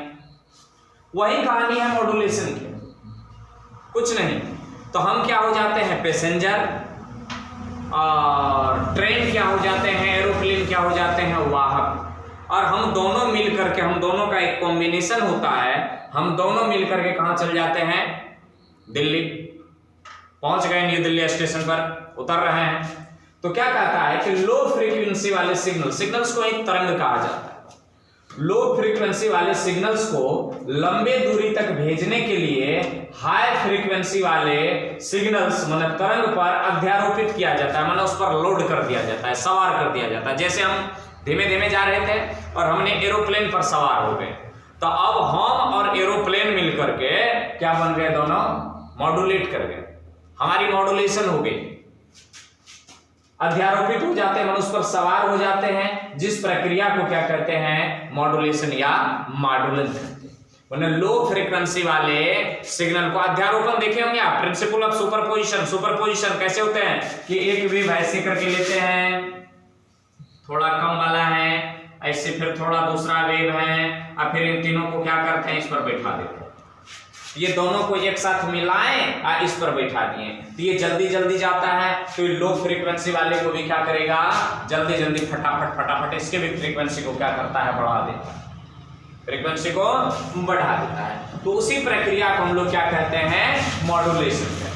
वही कहानी है मॉड्यूलेशन की, कुछ नहीं। तो हम क्या हो जाते हैं, पैसेंजर, और ट्रेन क्या हो जाते हैं, एरोप्लेन क्या हो जाते हैं, वाहक। और हम दोनों मिल करके, हम दोनों का एक कॉम्बिनेशन होता है, हम दोनों मिल करके कहां चल जाते हैं, दिल्ली। पहुंच गए न्यू दिल्ली स्टेशन पर, उतर रहे हैं। तो क्या कहता है कि लो फ्रीक्वेंसी वाले सिग्नल्स को एक तरंग कहा जाता है। लो फ्रीक्वेंसी वाले सिग्नल्स को लंबे दूरी तक भेजने के लिए हाई फ्रीक्वेंसी वाले सिग्नल्स मतलब तरंग पर अध्यारोपित किया जाता है, मतलब उस पर लोड कर दिया जाता है, सवार कर दिया जाता है। जैसे हम धीमे धीमे जा रहे थे और हमने एरोप्लेन पर सवार हो गए, तो अब हम और एरोप्लेन मिलकर के क्या बन गए, दोनों मॉड्यूलेट कर गए, हमारी मॉड्यूलेशन हो गई, अध्यारोपित हो जाते हैं, मन उस पर सवार हो जाते हैं, जिस प्रक्रिया को क्या कहते हैं, मॉड्यूलेशन या मॉड्यूलन कहते हैं। मतलब लो फ्रीक्वेंसी वाले सिग्नल को अध्यारोपण देखे होंगे आप, प्रिंसिपल ऑफ सुपरपोजिशन। सुपरपोजिशन कैसे होते हैं कि एक वेव ऐसे करके लेते हैं, थोड़ा कम वाला है ऐसे, फिर थोड़ा दूसरा वेव है, और फिर इन तीनों को क्या करते हैं, इस पर बैठा देते हैं। ये दोनों को एक साथ मिलाएं और इस पर बैठा दिए, तो ये जल्दी जल्दी जाता है, तो लो फ्रीक्वेंसी वाले को भी क्या करेगा, जल्दी जल्दी फटाफट फटाफट इसके भी फ्रीक्वेंसी को क्या करता है, बढ़ा देता है, फ्रीक्वेंसी को बढ़ा देता है। तो उसी प्रक्रिया को हम लोग क्या कहते हैं, मॉड्यूलेशन कहते हैं।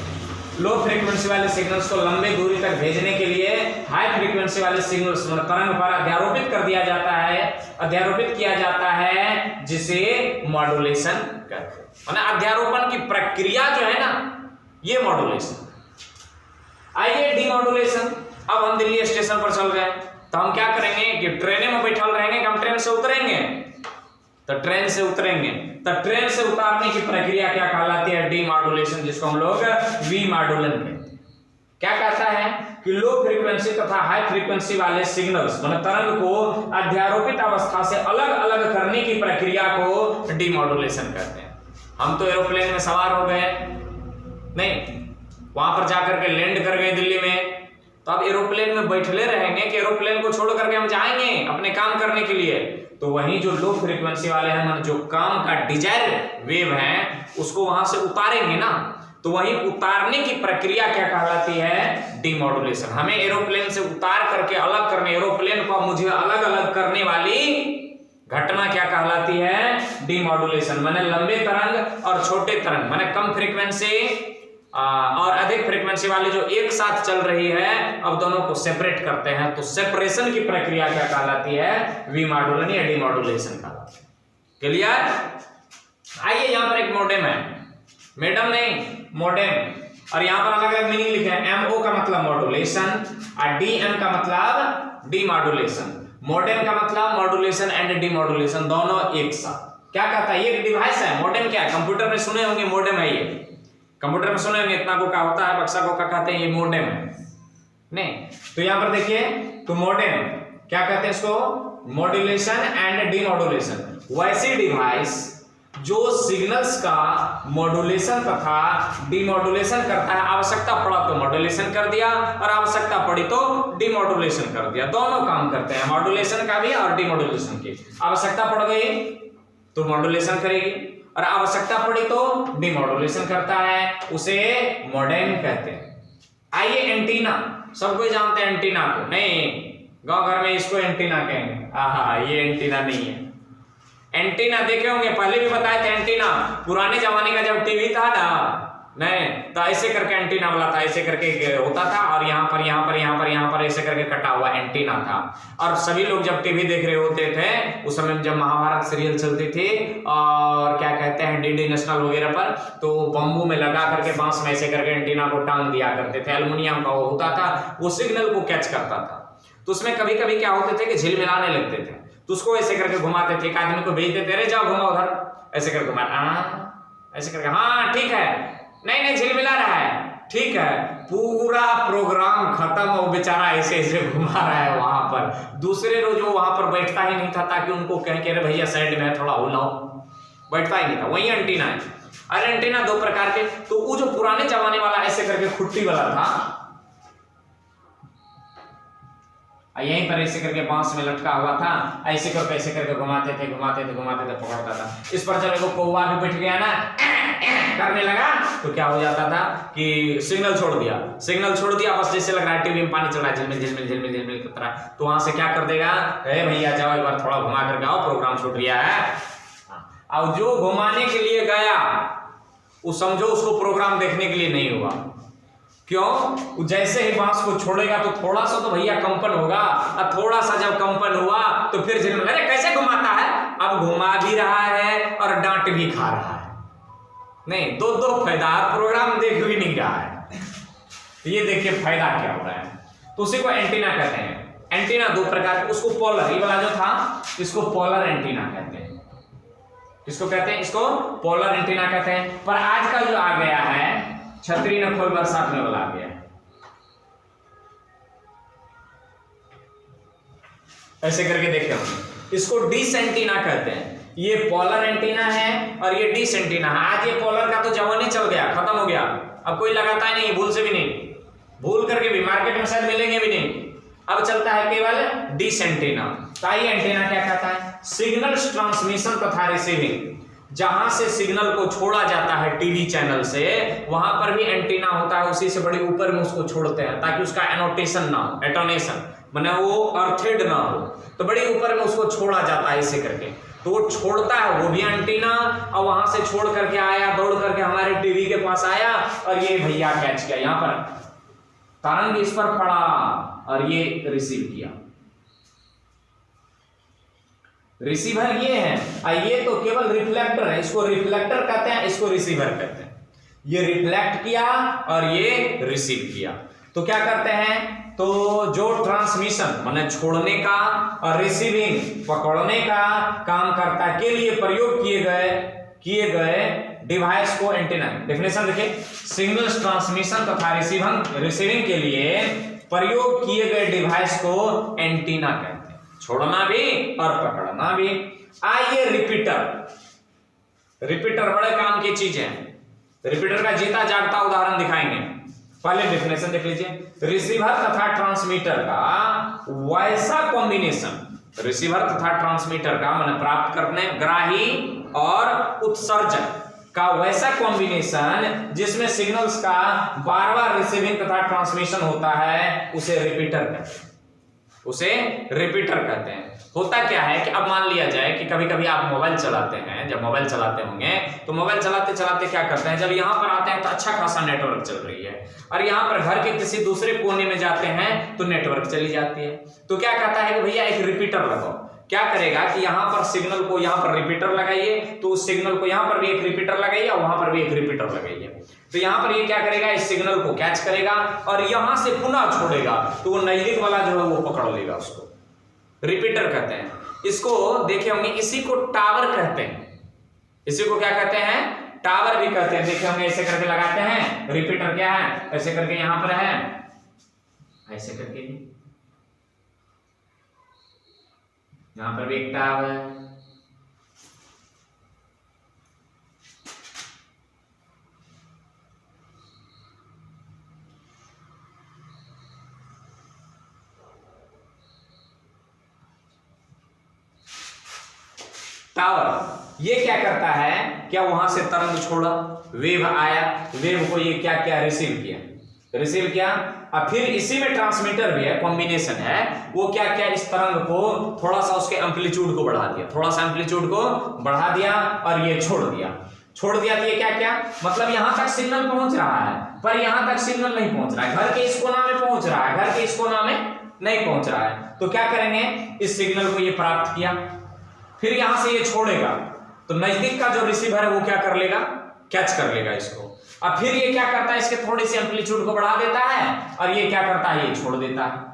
लो फ्रीक्वेंसी वाले सिग्नल्स को लंबे दूरी तक भेजने के लिए हाई फ्रीक्वेंसी वाले सिग्नल्स तरंग पर अध्यारोपित कर दिया जाता है, अध्यारोपित किया जाता है, जिसे मॉड्यूलेशन कहते हैं। अध्यारोपण की प्रक्रिया जो है ना, ये मॉड्यूलेशन। आइए डीमॉड्यूलेशन। अब हम दिल्ली स्टेशन पर चल गए, तो हम क्या करेंगे कि ट्रेन में बैठल रहेंगे कि हम ट्रेन से उतरेंगे, तो ट्रेन से उतरेंगे, तो ट्रेन से उतारने की प्रक्रिया क्या कहलाती है, डीमॉड्यूलेशन, जिसको हम लोग वी मॉड्यूलन कहते हैं। क्या कहता है कि लो फ्रीक्वेंसी तथा हाई फ्रीक्वेंसी वाले सिग्नल्स मतलब तरंग को अध्यारोपित अवस्था से अलग अलग करने की प्रक्रिया को डीमॉड्यूलेशन कहते हैं। हम तो एरोप्लेन में सवार हो गए, नहीं, वहां पर जाकर के लैंड कर गए दिल्ली में, तो अब एरोप्लेन में बैठले रहेंगे कि एरोप्लेन को छोड़ करके हम जाएंगे अपने काम करने के लिए। तो वहीं जो लो फ्रीक्वेंसी वाले हैं, जो काम का डिजायर वेव है, उसको वहां से उतारेंगे ना, तो वहीं उतारने की प्रक्रिया क्या कहलाती है, डीमॉड्यूलेशन। हमें एरोप्लेन से उतार करके अलग करने, एरोप्लेन को मुझे अलग अलग करने वाली घटना क्या कहलाती है, डीमॉड्यूलेशन। माने लंबे तरंग और छोटे तरंग, माने कम फ्रीक्वेंसी और अधिक फ्रीक्वेंसी वाली जो एक साथ चल रही है, अब दोनों को सेपरेट करते हैं, तो सेपरेशन की प्रक्रिया क्या कहलाती है, वीमॉड्यूलन या डीमॉड्यूलेशन कहलाती है। क्लियर? आइए यहां पर एक मोडेम है, मैडम नहीं, मोडेम, और यहां पर अलग अलग मीनिंग लिखे हैं। एमओ का मतलब मॉड्यूलेशन और डीएम का मतलब डीमॉड्यूलेशन। मोडेम का मतलब मॉड्यूलेशन एंड डीमॉड्यूलेशन दोनों एक साथ। क्या कहता है, ये एक डिवाइस है। मोडेम क्या है, कंप्यूटर में सुने होंगे, मोडेम है, ये कंप्यूटर में सुने होंगे, इतना को क्या होता है, बक्सा को क्या कहते हैं, ये मोडेम है, नहीं। तो यहां पर देखिए, तो मोडेम क्या कहते हैं इसको, मॉड्यूलेशन एंड डीमॉड्यूलेशन। वैसी डिवाइस जो सिग्नल्स का मॉड्यूलेशन तथा डीमॉड्यूलेशन करता है, आवश्यकता पड़ा तो मॉड्यूलेशन कर दिया और आवश्यकता पड़ी तो डीमॉड्यूलेशन कर दिया, दोनों काम करते हैं, मॉड्यूलेशन का भी और डीमॉड्यूलेशन की। आवश्यकता पड़ गई तो मॉड्यूलेशन करेगी और आवश्यकता पड़ी तो डीमॉड्यूलेशन करता है, उसे मोडेम कहते हैं। आइए एंटीना, सब कोई जानते हैं एंटीना को, नहीं गांव घर में इसको एंटीना कहेंगे, ये एंटीना नहीं है। एंटीना देखे होंगे, पहले भी बताए थे एंटीना, पुराने जमाने का जब टीवी था ना, नहीं तो ऐसे करके एंटीना वाला था, ऐसे करके होता था और यहाँ पर ऐसे करके कटा हुआ एंटीना था। और सभी लोग जब टीवी देख रहे होते थे उस समय जब महाभारत सीरियल चलती थी और क्या कहते हैं डीडी नेशनल वगैरह पर, तो बम्बू में लगा करके बांस में ऐसे करके एंटीना को टांग दिया करते थे, एल्युमिनियम का वो होता था, वो सिग्नल को कैच करता था। तो उसमें कभी कभी क्या होते थे कि झिलमिलाने लगते थे, तो उसको ऐसे करके घुमाते थे, एक आदमी को भेजते थे, अरे जाओ घुमा उधर, ऐसे करके घुमा, ऐसे करके, हाँ ठीक है, नहीं झिलमिला रहा है, ठीक है, पूरा प्रोग्राम खत्म, वो बेचारा ऐसे ऐसे घुमा रहा है वहां पर। दूसरे रोज वो वहां पर बैठता ही नहीं था ताकि उनको कहें कि अरे भैया साइड में थोड़ा हिलाओ, बैठता ही नहीं था। वही एंटीना है। अरे एंटीना दो प्रकार के, तो वो जो पुराने जमाने वाला ऐसे करके खुट्टी वाला था, यहीं पर ऐसे करके बांस में लटका हुआ था, ऐसे करके ऐसे करके घुमाते थे पकड़ता था। इस पर जब वो कौवा भी बैठ गया ना करने लगा तो क्या हो जाता था कि सिग्नल छोड़ दिया, बस जैसे लग रहा है टीवी में पानी चल रहा है, झिलमिल की तरह, तो वहां से क्या कर देगा, अरे भैया जाओ एक बार थोड़ा घुमा करके आओ, प्रोग्राम छूट गया है। और जो घुमाने के लिए गया वो समझो उसको प्रोग्राम देखने के लिए नहीं हुआ। क्यों? जैसे ही बांस को छोड़ेगा तो थोड़ा सा तो भैया कंपन होगा, और थोड़ा सा जब कंपन हुआ तो फिर झिलमिल, अरे कैसे घुमाता है, अब घुमा भी रहा है और डांट भी खा रहा है, नहीं दो फायदा, प्रोग्राम देख भी नहीं रहा है। तो ये देखिए फायदा क्या हो रहा है। तो उसी को एंटीना कहते हैं। एंटीना दो प्रकार के, उसको पोलर, ये वाला जो था इसको पोलर एंटीना कहते हैं, इसको पोलर एंटीना कहते हैं। पर आजकल जो आ गया है छतरी न खोल बरसात में वाला आ गया, ऐसे करके देखे होंगे, इसको डिश एंटीना कहते हैं। ये पोलर एंटीना है और ये डिश एंटीना है। आज ये पोलर का तो जमाना चल गया, खत्म हो गया, अब कोई लगाता ही नहीं, भूल से भी नहीं, भूल करके भी मार्केट में शायद मिलेंगे भी नहीं। अब चलता है केवल डिश एंटीना। तो ये एंटीना क्या कहता है, सिग्नल ट्रांसमिशन तथा रिसीविंग, जहां से सिग्नल को छोड़ा जाता है टीवी चैनल से, वहां पर भी एंटीना होता है, उसी से बड़े ऊपर में उसको छोड़ते हैं ताकि उसका एनोटेशन ना हो, एटोनेशन माने वो अर्थेड ना हो, तो बड़े ऊपर में उसको छोड़ा जाता है ऐसे करके, तो वो छोड़ता है, वो भी एंटीना, और वहां से छोड़ करके आया, दौड़ करके हमारे टीवी के पास आया और ये भैया कैच किया, यहां पर तरंग इस पर पड़ा और ये रिसीव किया। रिसीवर ये है, और ये तो केवल रिफ्लेक्टर है, इसको रिफ्लेक्टर कहते हैं, इसको रिसीवर कहते हैं। ये रिफ्लेक्ट किया और ये रिसीव किया। तो क्या करते हैं, तो जो ट्रांसमिशन माने छोड़ने का और रिसीविंग पकड़ने का काम करता के लिए प्रयोग किए गए डिवाइस को एंटीना, डेफिनेशन देखिए, सिग्नल ट्रांसमिशन तथा रिसीविंग के लिए प्रयोग किए गए डिवाइस को एंटीना कहते हैं, छोड़ना भी और पकड़ना भी। आइए रिपीटर बड़े काम की चीज है। रिपीटर का जीता जागता उदाहरण दिखाएंगे। पहले डेफिनेशन देख लीजिए, रिसीवर तथा ट्रांसमीटर का वैसा कॉम्बिनेशन, रिसीवर तथा ट्रांसमीटर का माने प्राप्त करने, ग्राही और उत्सर्जक का वैसा कॉम्बिनेशन जिसमें सिग्नल्स का बार बार रिसीविंग तथा ट्रांसमिशन होता है, उसे रिपीटर कहते हैं। होता क्या है कि अब मान लिया जाए कि कभी कभी आप मोबाइल चलाते हैं, जब मोबाइल चलाते होंगे तो मोबाइल चलाते चलाते क्या करते हैं, जब यहाँ पर आते हैं तो अच्छा खासा नेटवर्क चल रही है, और यहाँ पर घर के किसी दूसरे कोने में जाते हैं तो नेटवर्क चली जाती है। तो क्या कहता है कि भैया एक रिपीटर लगाओ। क्या करेगा कि यहाँ पर सिग्नल को यहाँ पर रिपीटर लगाइए, तो उस सिग्नल को यहाँ पर भी एक रिपीटर लगाइए और वहां पर भी एक रिपीटर लगाइए। तो यहाँ पर ये क्या करेगा, इस सिग्नल को कैच करेगा और यहां से पुनः छोड़ेगा, तो वो नजदीक वाला जो है वो पकड़ लेगा, उसको रिपीटर कहते हैं। इसको देखे होंगे, इसी को टावर कहते हैं। इसी को क्या कहते हैं, टावर भी कहते हैं। देखे होंगे ऐसे करके लगाते हैं, रिपीटर क्या है, ऐसे करके यहां पर है, ऐसे करके यहां पर भी एक टावर है। टावर ये क्या करता है, क्या वहां से तरंग छोड़ा, वेव आया, वेव को ये क्या क्या रिसीव किया, रिसीव किया। अब फिर इसी में ट्रांसमीटर भी है, कॉम्बिनेशन है, वो क्या क्या इस तरंग को थोड़ा सा उसके एम्पलीट्यूड को बढ़ा दिया, थोड़ा सा एम्पलीट्यूड को बढ़ा दिया और ये छोड़ दिया तो ये क्या क्या मतलब यहां तक सिग्नल पहुंच रहा है पर यहां तक सिग्नल नहीं पहुंच रहा है, घर के इस कोना में पहुंच रहा है, घर के इस कोना में नहीं पहुंच रहा है। तो क्या करेंगे, इस सिग्नल को ये प्राप्त किया, फिर यहां से ये छोड़ेगा तो नजदीक का जो रिसीवर है वो क्या कर लेगा, कैच कर लेगा इसको। अब फिर ये क्या करता है, इसके थोड़ी सी एम्पलीट्यूड को बढ़ा देता है और ये क्या करता है, ये छोड़ देता है,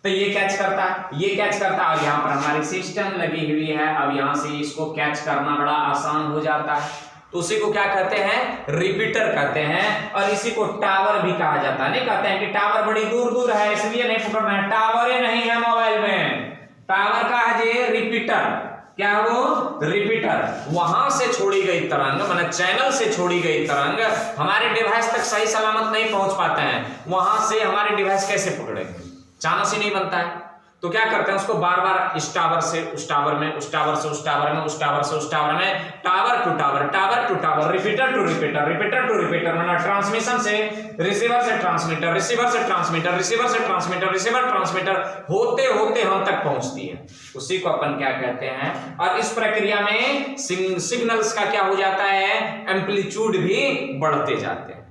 तो ये कैच करता है, ये कैच करता है और यहाँ पर हमारी सिस्टम लगी हुई है। अब यहाँ से इसको कैच करना बड़ा आसान हो जाता है, तो उसी को क्या कहते हैं, रिपीटर कहते हैं, और इसी को टावर भी कहा जाता है। नहीं कहते हैं कि टावर बड़ी दूर दूर है इसलिए नहीं पकड़ना है, टावर ही नहीं है मोबाइल में, टावर का है ये रिपीटर। क्या वो रिपीटर, वहां से छोड़ी गई तरंग मतलब चैनल से छोड़ी गई तरंग हमारे डिवाइस तक सही सलामत नहीं पहुंच पाते हैं, वहां से हमारे डिवाइस कैसे पकड़ेंगे, चांस ही नहीं बनता है। तो क्या करते हैं, उसको बार बार इस टावर से उस टावर में, उस टावर से उस टावर में, उस टावर से उस टावर में, tower to tower, tower to tower, repeater to repeater, repeater to repeater, मतलब ट्रांसमिशन से रिसीवर से ट्रांसमीटर, रिसीवर से ट्रांसमीटर, रिसीवर से ट्रांसमीटर, रिसीवर ट्रांसमीटर होते होते हम तक पहुंचती है, उसी को अपन क्या कहते हैं। और इस प्रक्रिया में सिग्नल्स का क्या हो जाता है, एम्पलीट्यूड भी बढ़ते जाते हैं।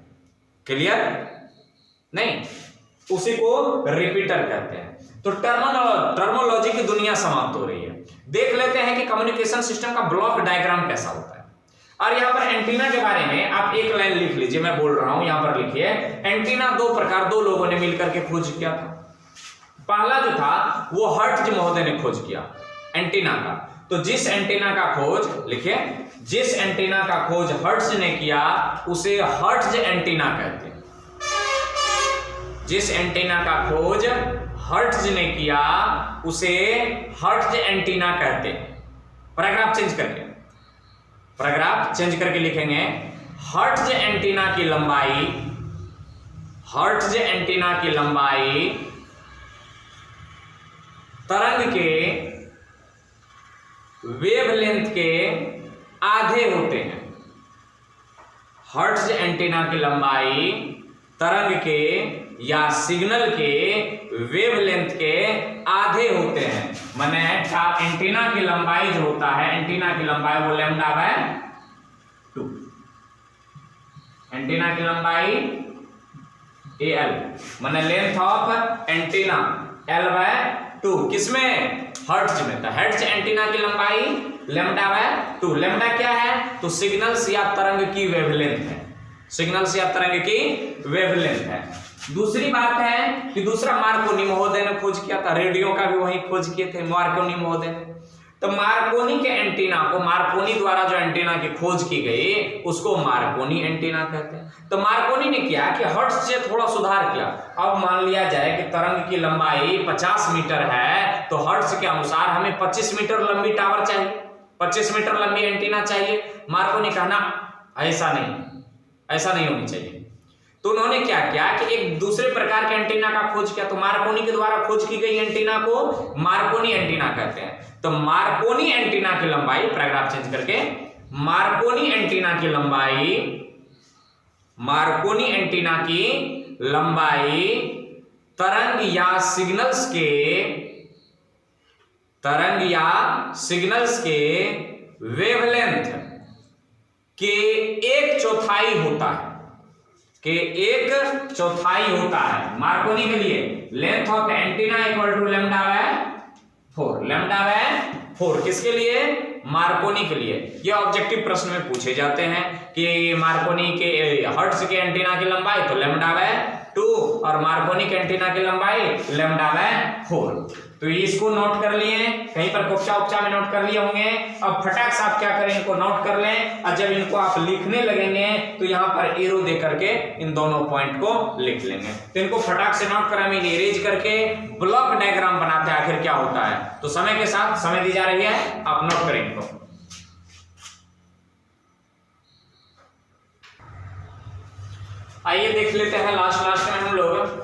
क्लियर नहीं, उसी को रिपीटर कहते हैं। तो टर्मोलॉजी की दुनिया समाप्त हो रही है। देख लेते हैं कि कम्युनिकेशन सिस्टम का ब्लॉक डायग्राम कैसा होता है। और यहां पर एंटीना के बारे में आप एक लाइन लिख लीजिए, मैं बोल रहा हूं, यहां पर लिखिए, एंटीना दो प्रकार, दो लोगों ने मिलकर के खोज किया था। पहला जो था वो हर्ट्ज महोदय ने खोज किया एंटीना का। तो जिस एंटीना का खोज, लिखिए, जिस एंटीना का खोज हर्ट्ज ने किया उसे हर्ट्ज एंटीना कहते हैं। जिस एंटीना का खोज हर्ट्ज ने किया उसे हर्ट्ज एंटीना कहते हैं। पैराग्राफ चेंज करके लिखेंगे, हर्ट्ज एंटीना की लंबाई, हर्ट्ज एंटीना की लंबाई तरंग के वेवलेंथ के आधे होते हैं। हर्ट्ज एंटीना की लंबाई तरंग के या सिग्नल के वेवलेंथ के आधे होते हैं। माने एंटीना की लंबाई जो होता है, एंटीना की लंबाई वो λ/2, एंटीना की लंबाई AL, माने लेंथ ऑफ एंटीना L/2, किसमें, हर्ट्ज में। तो हर्ट्ज एंटीना की लंबाई λ/2। लैम्डा क्या है, तो सिग्नल्स या तरंग की वेवलेंथ है, सिग्नल्स या तरंग की वेवलेंथ है। दूसरी बात है कि दूसरा मार्कोनी महोदय ने खोज किया था, रेडियो का भी वही खोज किए थे मार्कोनी महोदय ने। तो मार्कोनी के एंटीना को, मार्कोनी द्वारा जो एंटीना की खोज की गई उसको मार्कोनी एंटीना कहते हैं। तो मार्कोनी ने क्या कि हर्ट्ज से थोड़ा सुधार किया। अब मान लिया जाए कि तरंग की लंबाई 50 मीटर है, तो हर्ट्ज के अनुसार हमें 25 मीटर लंबी टावर चाहिए, 25 मीटर लंबी एंटीना चाहिए। मार्कोनी कहना ऐसा नहीं होनी चाहिए। तो उन्होंने क्या किया कि एक दूसरे प्रकार के एंटीना का खोज किया। तो मार्कोनी के द्वारा खोज की गई एंटीना को मार्कोनी एंटीना कहते हैं। तो मार्कोनी एंटीना की लंबाई, पैराग्राफ चेंज करके, मार्कोनी एंटीना की लंबाई, मार्कोनी एंटीना की लंबाई तरंग या सिग्नल्स के वेवलेंथ के 1/4 होता है, के 1/4 होता है। मार्कोनी के लिए length of antenna equal to λ/4, λ/4 किसके लिए, मार्कोनी के लिए। ये ऑब्जेक्टिव प्रश्न में पूछे जाते हैं कि मार्कोनी के हर्ट्ज के एंटीना की लंबाई तो λ/2 और मार्कोनी के एंटीना की लंबाई λ/4। तो इसको नोट कर लिए, कहीं पर कक्षा में नोट कर लिए होंगे। अब फटाक से आप क्या करें, इनको नोट कर लें, और जब इनको आप लिखने लगेंगे तो यहाँ पर एरो दे करके इन दोनों पॉइंट को लिख लेंगे। तो इनको फटाक से नोट करें, इरेज करके ब्लॉक डायग्राम बनाते हैं आखिर क्या होता है। तो समय के साथ समय दी जा रही है, आप नोट करें इनको। आइए देख लेते हैं लास्ट में हम लोग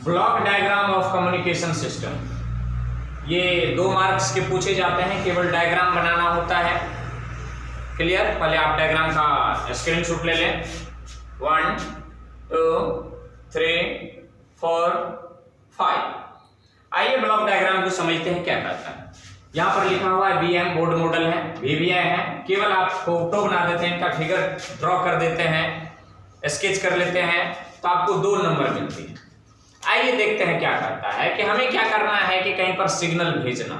block diagram of communication system. ये 2 मार्क्स के पूछे जाते हैं, केवल डायग्राम बनाना होता है। क्लियर, पहले आप डायग्राम का स्क्रीनशॉट ले लें। 1 2 3 4 5। आइए ब्लॉक डायग्राम को समझते हैं क्या करता है। यहाँ पर लिखा हुआ है BM बोर्ड मॉडल है, VBI है। केवल आप फोटो बना देते हैं, इनका फिगर ड्रॉ कर देते हैं, स्केच कर लेते हैं तो आपको 2 नंबर मिलती है। आइए देखते हैं क्या करता है कि हमें क्या करना है कि कहीं पर सिग्नल भेजना।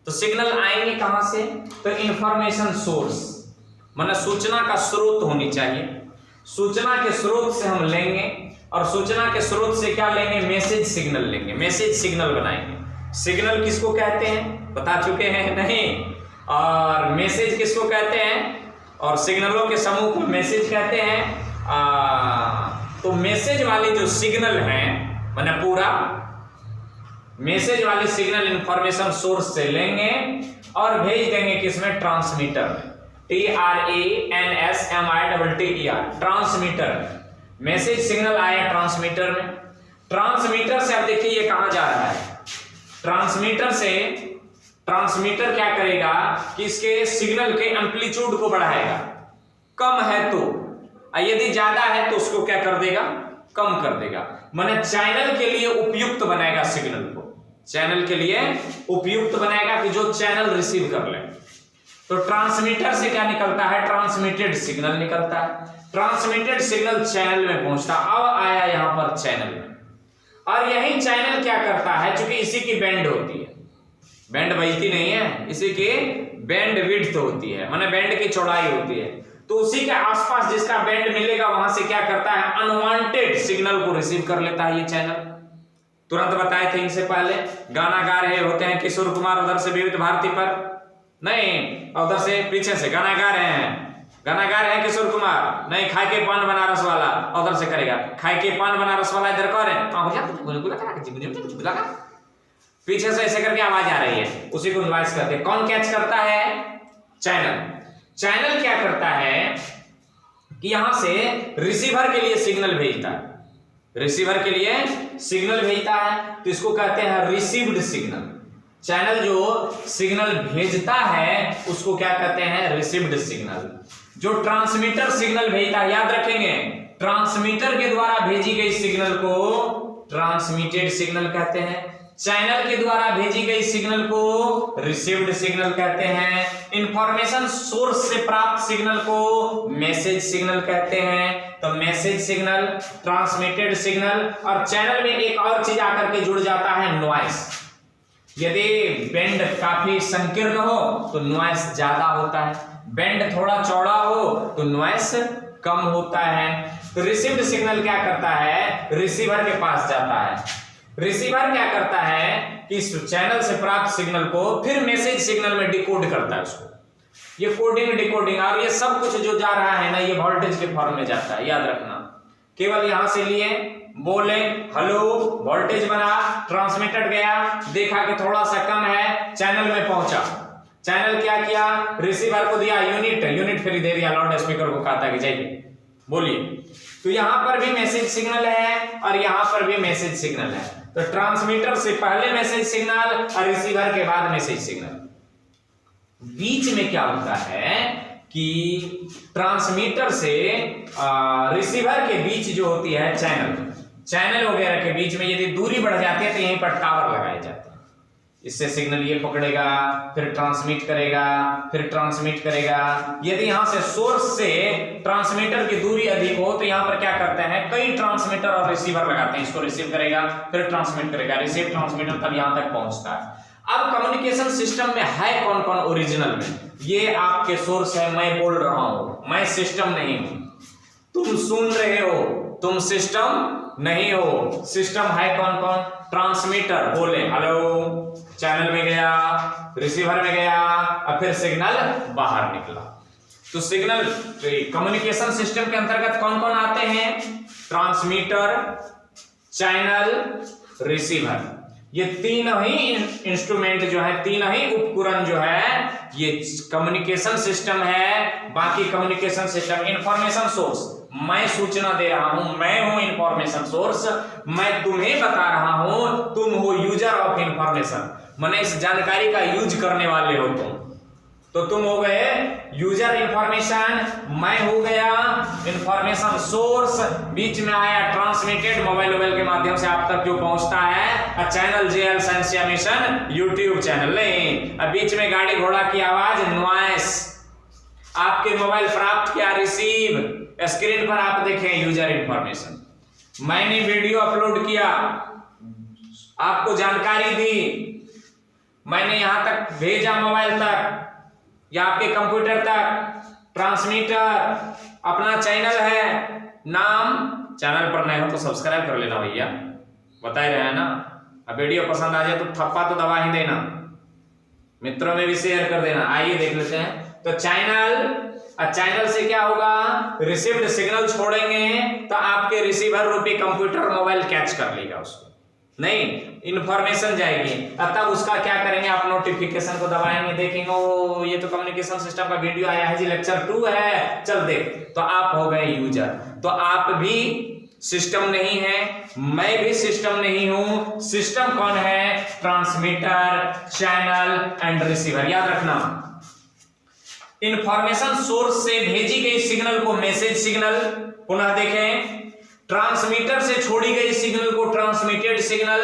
तो सिग्नल आएंगे कहां से? तो इंफॉर्मेशन सोर्स, माने सूचना का स्रोत होनी चाहिए। सूचना के स्रोत से हम लेंगे और सूचना के स्रोत से क्या लेंगे? मैसेज सिग्नल लेंगे, मैसेज सिग्नल बनाएंगे। सिग्नल किसको कहते हैं बता चुके हैं? नहीं। और मैसेज किसको कहते हैं? और सिग्नलों के समूह को मैसेज कहते हैं। तो मैसेज वाली जो सिग्नल है माने पूरा मैसेज वाली सिग्नल इंफॉर्मेशन सोर्स से लेंगे और भेज देंगे किसमें? ट्रांसमीटर में। TRANSMITTER, ट्रांसमीटर में। मैसेज सिग्नल आया ट्रांसमीटर में। ट्रांसमीटर से अब देखिए ये कहां जा रहा है। ट्रांसमीटर क्या करेगा कि इसके सिग्नल के एम्पलीट्यूड को बढ़ाएगा। कम है तो, यदि ज्यादा है तो उसको क्या कर देगा? कम कर देगा। माने चैनल के लिए उपयुक्त बनाएगा सिग्नल को, चैनल के लिए उपयुक्त बनाएगा कि जो चैनल रिसीव कर ले। तो ट्रांसमीटर से क्या निकलता है? ट्रांसमिटेड सिग्नल निकलता है। ट्रांसमिटेड सिग्नल चैनल में पहुंचता। अब आया यहां पर चैनल में, और यही चैनल क्या करता है, क्योंकि इसी की बैंड होती है, बैंड बजती नहीं है, इसी की बैंड विड्थ होती है, माने बैंड की चौड़ाई होती है। तो उसी के आसपास जिसका बैंड मिलेगा वहां से क्या करता है? अनवांटेड सिग्नल को रिसीव कर लेता है ये चैनल। तुरंत बताए थे इनसे पहले, गाना गा रहे होते हैं किशोर कुमार उधर से विविध भारती पर, नहीं उधर से पीछे से गाना गा रहे हैं किशोर कुमार, नहीं खाए के पान बनारस वाला, उधर से करेगा खाए के पान बनारस वाला, इधर कर पीछे से ऐसे करके आवाज आ रही है, उसी को नॉइस कहते हैं। कौन कैच करता है? चैनल। चैनल क्या करता है कि यहां से रिसीवर के लिए सिग्नल भेजता है, रिसीवर के लिए सिग्नल भेजता है, तो इसको कहते हैं रिसीव्ड सिग्नल। चैनल जो सिग्नल भेजता है उसको क्या कहते हैं? Received signal. जो ट्रांसमीटर सिग्नल भेजता है, याद रखेंगे, ट्रांसमीटर के द्वारा भेजी गई सिग्नल को ट्रांसमिटेड सिग्नल कहते हैं। चैनल के द्वारा भेजी गई सिग्नल को रिसीव्ड सिग्नल कहते हैं। इंफॉर्मेशन सोर्स से प्राप्त सिग्नल को मैसेज सिग्नल कहते हैं। तो मैसेज सिग्नल, ट्रांसमिटेड सिग्नल, और चैनल में एक और चीज आकर के जुड़ जाता है, नॉइस। यदि बैंड काफी संकीर्ण हो तो नॉइस ज्यादा होता है, बैंड थोड़ा चौड़ा हो तो नॉइस कम होता है। तो रिसीव्ड सिग्नल क्या करता है? रिसीवर के पास जाता है। रिसीवर क्या करता है कि इस चैनल से प्राप्त सिग्नल को फिर मैसेज सिग्नल में डिकोड करता है उसको। ये कोडिंग डिकोडिंग और ये सब कुछ जो जा रहा है ना, ये वोल्टेज के फॉर्म में जाता है, याद रखना। केवल यहां से लिए, बोले हेलो, वोल्टेज बना, ट्रांसमिटेड गया, देखा कि थोड़ा सा कम है, चैनल में पहुंचा। चैनल क्या किया? रिसीवर को दिया यूनिट फ्री दे दिया, लाउड स्पीकर को कहा था कि जाइए बोलिए। तो यहां पर भी मैसेज सिग्नल है और यहां पर भी मैसेज सिग्नल है। तो ट्रांसमीटर से पहले मैसेज सिग्नल और रिसीवर के बाद मैसेज सिग्नल। बीच में क्या होता है कि ट्रांसमीटर से रिसीवर के बीच जो होती है चैनल वगैरह के बीच में यदि दूरी बढ़ जाती है तो यहीं पर टावर लगाए जाते हैं। इससे सिग्नल ये पकड़ेगा, फिर ट्रांसमिट करेगा, फिर ट्रांसमिट करेगा। यदि यहां से सोर्स से ट्रांसमीटर की दूरी अधिक हो तो यहां पर क्या करते हैं, कई ट्रांसमीटर और रिसीवर लगाते हैं। इसको रिसीव करेगा, फिर ट्रांसमिट करेगा, रिसीव ट्रांसमीटर तब यहां तक पहुंचता है। अब कम्युनिकेशन सिस्टम में है कौन कौन ओरिजिनल में? ये आपके सोर्स है, मैं बोल रहा हूं, मैं सिस्टम नहीं हूं। तुम सुन रहे हो, तुम सिस्टम नहीं हो। सिस्टम है कौन कौन? ट्रांसमीटर, बोले हेलो, चैनल में गया, रिसीवर में गया, और फिर सिग्नल बाहर निकला। तो सिग्नल कम्युनिकेशन सिस्टम के अंतर्गत कौन कौन आते हैं? Transmitter, channel, receiver. ये तीन ही इंस्ट्रूमेंट जो है, तीन ही उपकरण जो है, ये कम्युनिकेशन सिस्टम है। बाकी कम्युनिकेशन सिस्टम इंफॉर्मेशन सोर्स, मैं सूचना दे रहा हूं, मैं हूं इंफॉर्मेशन सोर्स, मैं तुम्हें बता रहा हूं, तुम हो यूजर ऑफ इंफॉर्मेशन, माने इस जानकारी का यूज करने वाले हो तुम। तो तुम हो गए यूजर इंफॉर्मेशन, मैं हो गया इंफॉर्मेशन सोर्स बीच में आया, ट्रांसमिटेड मोबाइल के माध्यम से आप तक जो पहुंचता है channel JL science mission YouTube channel नहीं। अब बीच में गाड़ी घोड़ा की आवाज नॉइस, आपके मोबाइल प्राप्त किया रिसीव, स्क्रीन पर आप देखें यूजर इंफॉर्मेशन, मैंने वीडियो अपलोड किया, आपको जानकारी दी, मैंने यहां तक भेजा मोबाइल तक या आपके कंप्यूटर तक, ट्रांसमीटर अपना चैनल है, नाम, चैनल पर नए हो तो सब्सक्राइब कर लेना भैया, बता ही रहे हैं ना। अब वीडियो पसंद आ जाए तो थप्पा तो दबा ही देना, मित्रों में भी शेयर कर देना। आइए देख लेते हैं। तो चैनल से क्या होगा, रिसीव्ड सिग्नल छोड़ेंगे तो आपके रिसीवर रूपी कंप्यूटर मोबाइल कैच कर लेगा उसको, नहीं इंफॉर्मेशन जाएगी। तब उसका क्या करेंगे, आप नोटिफिकेशन को दबाएंगे, देखेंगे ओ ये तो कम्युनिकेशन सिस्टम का वीडियो आया है जी, लेक्चर 2 है, चल देख, तो आप हो गए यूजर। तो आप भी सिस्टम नहीं है, मैं भी सिस्टम नहीं हूं। सिस्टम कौन है, ट्रांसमीटर, चैनल एंड रिसीवर। याद रखना, इंफॉर्मेशन सोर्स से भेजी गई सिग्नल को मैसेज सिग्नल, पुनः देखें, ट्रांसमीटर से छोड़ी गई सिग्नल को ट्रांसमिटेड सिग्नल,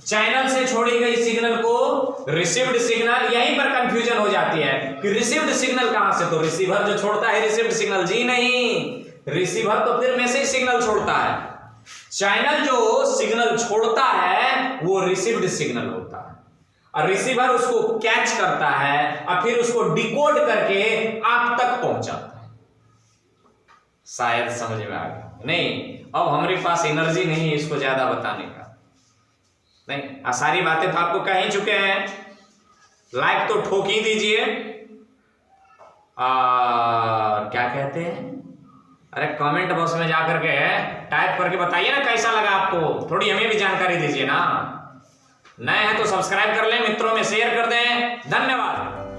चैनल से छोड़ी गई सिग्नल को रिसीव्ड सिग्नल। यहीं पर कंफ्यूजन हो जाती है कि रिसीव्ड सिग्नल कहां से, तो रिसीवर जो छोड़ता है रिसीव्ड सिग्नल, जी नहीं, रिसीवर तो फिर मैसेज सिग्नल छोड़ता है, चैनल जो सिग्नल छोड़ता है वो रिसीव्ड सिग्नल होता है, और रिसीवर उसको कैच करता है और फिर उसको डिकोड करके आप तक पहुंचाता है। शायद समझ में आ गया नहीं? अब हमारे पास एनर्जी नहीं है इसको ज्यादा बताने का, नहीं, सारी बातें तो आपको कह ही चुके हैं। लाइक तो ठोक ही दीजिए, और क्या कहते हैं, अरे कमेंट बॉक्स में जाकर के टाइप करके बताइए ना कैसा लगा आपको, थोड़ी हमें भी जानकारी दीजिए ना। नए हैं तो सब्सक्राइब कर लें, मित्रों में शेयर कर दें। धन्यवाद।